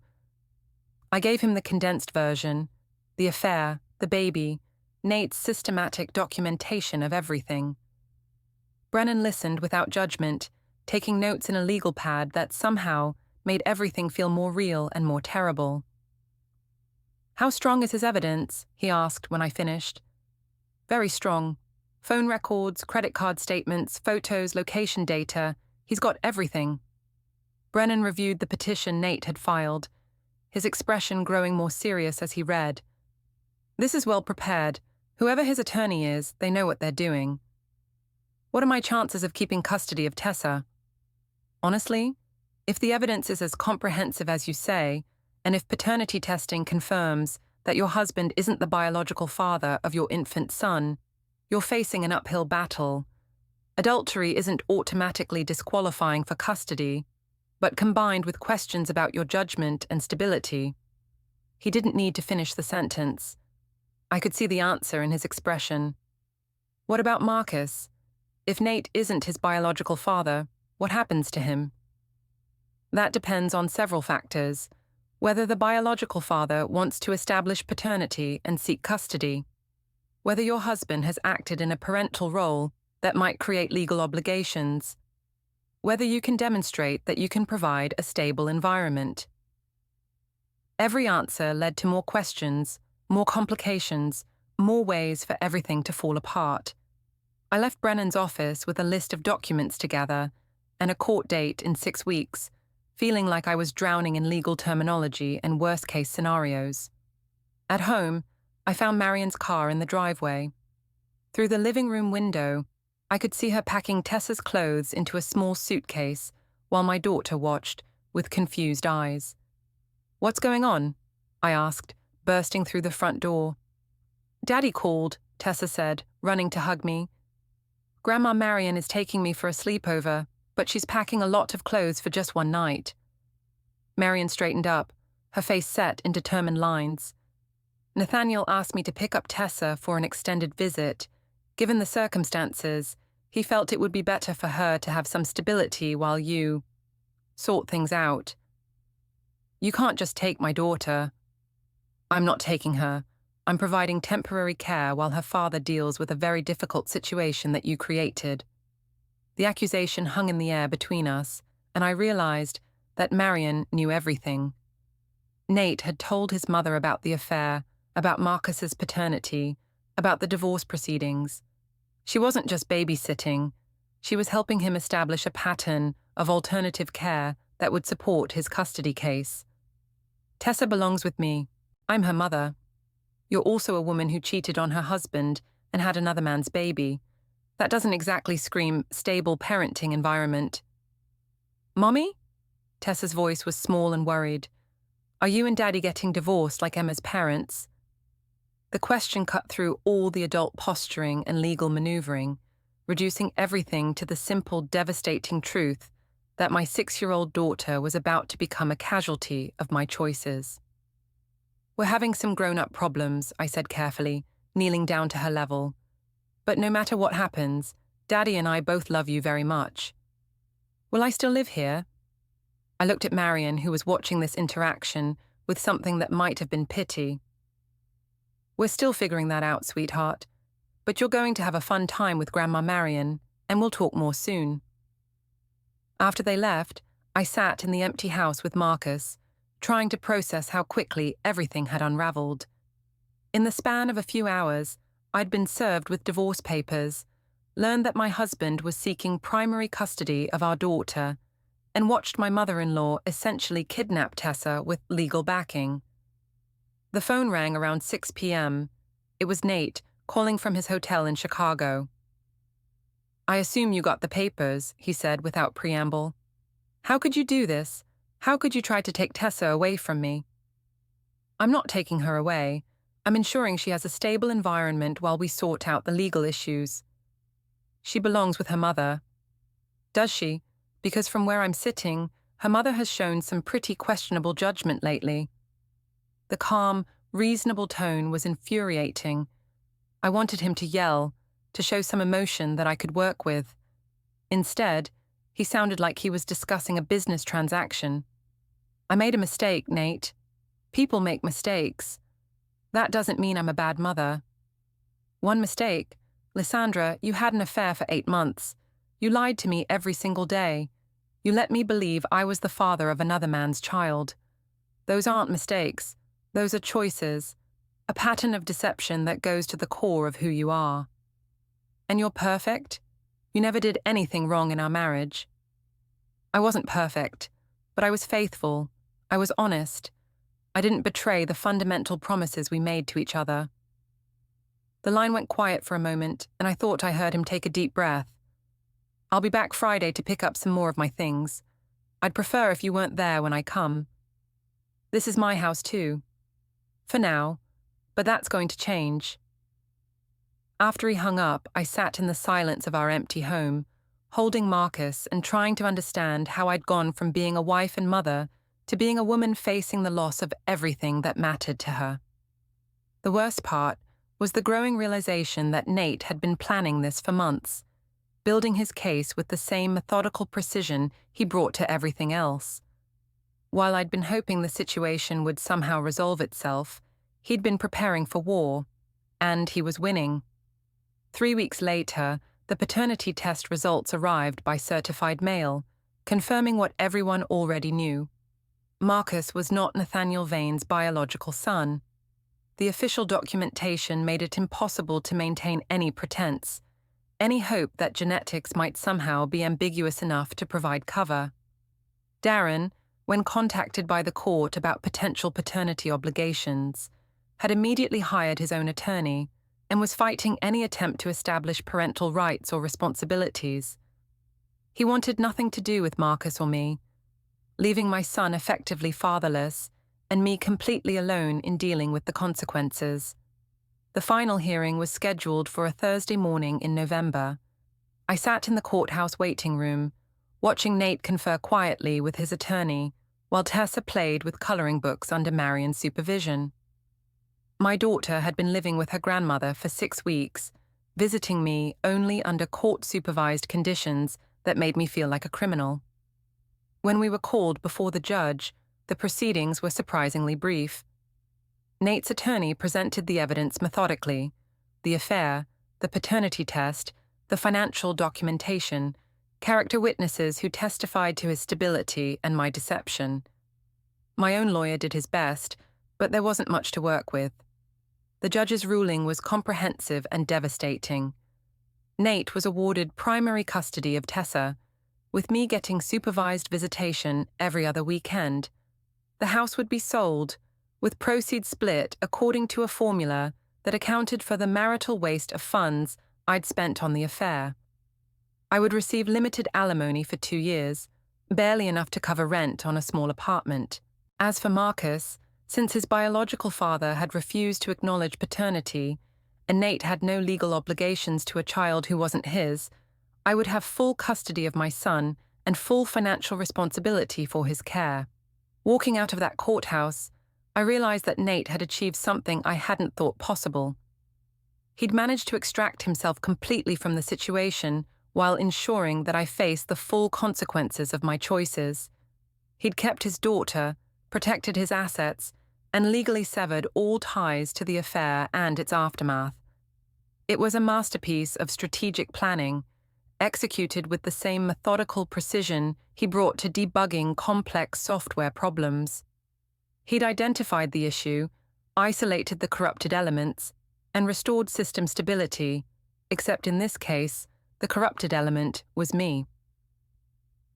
S1: I gave him the condensed version, the affair, the baby, Nate's systematic documentation of everything. Brennan listened without judgment, taking notes in a legal pad that somehow made everything feel more real and more terrible. "How strong is his evidence?" he asked when I finished. "Very strong. Phone records, credit card statements, photos, location data. He's got everything." Brennan reviewed the petition Nate had filed, his expression growing more serious as he read. "This is well prepared. Whoever his attorney is, they know what they're doing." "What are my chances of keeping custody of Tessa?" "Honestly, if the evidence is as comprehensive as you say, and if paternity testing confirms that your husband isn't the biological father of your infant son, you're facing an uphill battle. Adultery isn't automatically disqualifying for custody, but combined with questions about your judgment and stability." He didn't need to finish the sentence. I could see the answer in his expression. "What about Marcus? If Nate isn't his biological father, what happens to him?" "That depends on several factors. Whether the biological father wants to establish paternity and seek custody, whether your husband has acted in a parental role that might create legal obligations, whether you can demonstrate that you can provide a stable environment." Every answer led to more questions, more complications, more ways for everything to fall apart. I left Brennan's office with a list of documents to gather and a court date in 6 weeks, feeling like I was drowning in legal terminology and worst-case scenarios. At home, I found Marion's car in the driveway. Through the living room window, I could see her packing Tessa's clothes into a small suitcase while my daughter watched with confused eyes. "What's going on?" I asked, bursting through the front door. "Daddy called," Tessa said, running to hug me. "Grandma Marion is taking me for a sleepover, but she's packing a lot of clothes for just one night." Marion straightened up, her face set in determined lines. "Nathaniel asked me to pick up Tessa for an extended visit. Given the circumstances, he felt it would be better for her to have some stability while you sort things out." "You can't just take my daughter." "I'm not taking her. I'm providing temporary care while her father deals with a very difficult situation that you created." The accusation hung in the air between us, and I realized that Marion knew everything. Nate had told his mother about the affair, about Marcus's paternity, about the divorce proceedings. She wasn't just babysitting. She was helping him establish a pattern of alternative care that would support his custody case. Tessa belongs with me. I'm her mother. You're also a woman who cheated on her husband and had another man's baby. That doesn't exactly scream stable parenting environment. Mommy? Tessa's voice was small and worried. Are you and Daddy getting divorced like Emma's parents? The question cut through all the adult posturing and legal maneuvering, reducing everything to the simple, devastating truth that my 6-year-old daughter was about to become a casualty of my choices. We're having some grown-up problems, I said carefully, kneeling down to her level. But no matter what happens, Daddy and I both love you very much. Will I still live here? I looked at Marion, who was watching this interaction with something that might have been pity. We're still figuring that out, sweetheart. But you're going to have a fun time with Grandma Marion, and we'll talk more soon. After they left, I sat in the empty house with Marcus, trying to process how quickly everything had unraveled. In the span of a few hours, I'd been served with divorce papers, learned that my husband was seeking primary custody of our daughter, and watched my mother-in-law essentially kidnap Tessa with legal backing. The phone rang around 6 p.m. It was Nate, calling from his hotel in Chicago. I assume you got the papers, he said without preamble. How could you do this? How could you try to take Tessa away from me? I'm not taking her away. I'm ensuring she has a stable environment while we sort out the legal issues. She belongs with her mother. Does she? Because from where I'm sitting, her mother has shown some pretty questionable judgment lately. The calm, reasonable tone was infuriating. I wanted him to yell, to show some emotion that I could work with. Instead, he sounded like he was discussing a business transaction. I made a mistake, Nate. People make mistakes. That doesn't mean I'm a bad mother. One mistake. Lysandra, you had an affair for 8 months. You lied to me every single day. You let me believe I was the father of another man's child. Those aren't mistakes. Those are choices. A pattern of deception that goes to the core of who you are. And you're perfect? You never did anything wrong in our marriage. I wasn't perfect, but I was faithful. I was honest. I didn't betray the fundamental promises we made to each other. The line went quiet for a moment, and I thought I heard him take a deep breath. I'll be back Friday to pick up some more of my things. I'd prefer if you weren't there when I come. This is my house too. For now, but that's going to change. After he hung up, I sat in the silence of our empty home, holding Marcus and trying to understand how I'd gone from being a wife and mother to being a woman facing the loss of everything that mattered to her. The worst part was the growing realization that Nate had been planning this for months, building his case with the same methodical precision he brought to everything else. While I'd been hoping the situation would somehow resolve itself, he'd been preparing for war, and he was winning. 3 weeks later, the paternity test results arrived by certified mail, confirming what everyone already knew. Marcus was not Nathaniel Vane's biological son. The official documentation made it impossible to maintain any pretense, any hope that genetics might somehow be ambiguous enough to provide cover. Darren, when contacted by the court about potential paternity obligations, had immediately hired his own attorney and was fighting any attempt to establish parental rights or responsibilities. He wanted nothing to do with Marcus or me, leaving my son effectively fatherless and me completely alone in dealing with the consequences. The final hearing was scheduled for a Thursday morning in November. I sat in the courthouse waiting room, watching Nate confer quietly with his attorney, while Tessa played with coloring books under Marion's supervision. My daughter had been living with her grandmother for 6 weeks, visiting me only under court-supervised conditions that made me feel like a criminal. When we were called before the judge, the proceedings were surprisingly brief. Nate's attorney presented the evidence methodically: the affair, the paternity test, the financial documentation, character witnesses who testified to his stability and my deception. My own lawyer did his best, but there wasn't much to work with. The judge's ruling was comprehensive and devastating. Nate was awarded primary custody of Tessa, with me getting supervised visitation every other weekend. The house would be sold, with proceeds split according to a formula that accounted for the marital waste of funds I'd spent on the affair. I would receive limited alimony for 2 years, barely enough to cover rent on a small apartment. As for Marcus, since his biological father had refused to acknowledge paternity, and Nate had no legal obligations to a child who wasn't his, I would have full custody of my son and full financial responsibility for his care. Walking out of that courthouse, I realized that Nate had achieved something I hadn't thought possible. He'd managed to extract himself completely from the situation while ensuring that I faced the full consequences of my choices. He'd kept his daughter, protected his assets, and legally severed all ties to the affair and its aftermath. It was a masterpiece of strategic planning, executed with the same methodical precision he brought to debugging complex software problems. He'd identified the issue, isolated the corrupted elements, and restored system stability, except in this case, the corrupted element was me.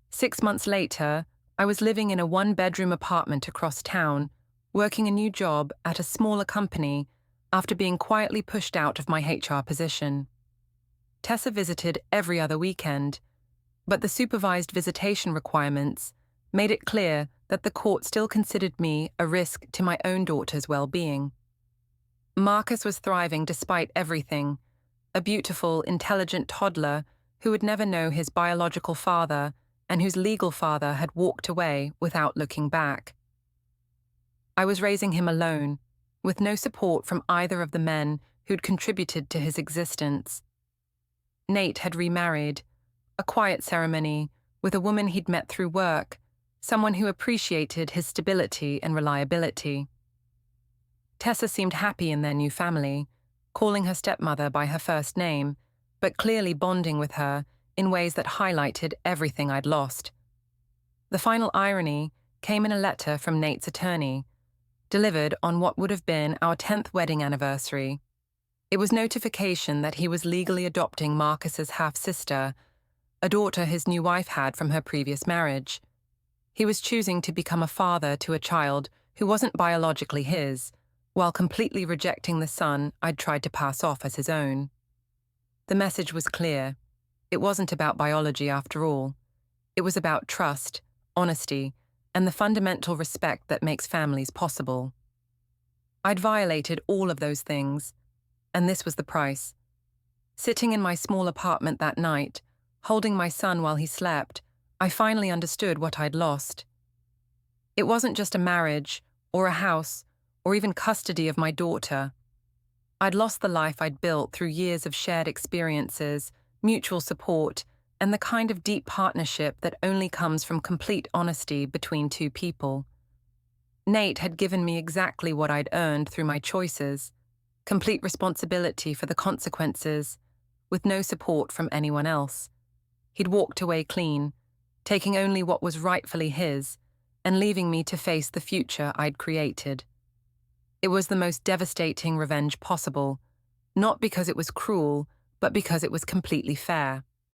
S1: 6 months later, I was living in a 1-bedroom apartment across town, working a new job at a smaller company after being quietly pushed out of my HR position. Tessa visited every other weekend, but the supervised visitation requirements made it clear that the court still considered me a risk to my own daughter's well-being. Marcus was thriving despite everything, a beautiful, intelligent toddler who would never know his biological father and whose legal father had walked away without looking back. I was raising him alone, with no support from either of the men who'd contributed to his existence. Nate had remarried, a quiet ceremony, with a woman he'd met through work, someone who appreciated his stability and reliability. Tessa seemed happy in their new family, calling her stepmother by her first name, but clearly bonding with her in ways that highlighted everything I'd lost. The final irony came in a letter from Nate's attorney, delivered on what would have been our 10th wedding anniversary. It was notification that he was legally adopting Marcus's half-sister, a daughter his new wife had from her previous marriage. He was choosing to become a father to a child who wasn't biologically his, while completely rejecting the son I'd tried to pass off as his own. The message was clear. It wasn't about biology after all. It was about trust, honesty, and the fundamental respect that makes families possible. I'd violated all of those things, and this was the price. Sitting in my small apartment that night, holding my son while he slept, I finally understood what I'd lost. It wasn't just a marriage, or a house, or even custody of my daughter. I'd lost the life I'd built through years of shared experiences, mutual support, and the kind of deep partnership that only comes from complete honesty between two people. Nate had given me exactly what I'd earned through my choices, complete responsibility for the consequences, with no support from anyone else. He'd walked away clean, taking only what was rightfully his, and leaving me to face the future I'd created. It was the most devastating revenge possible, not because it was cruel, but because it was completely fair.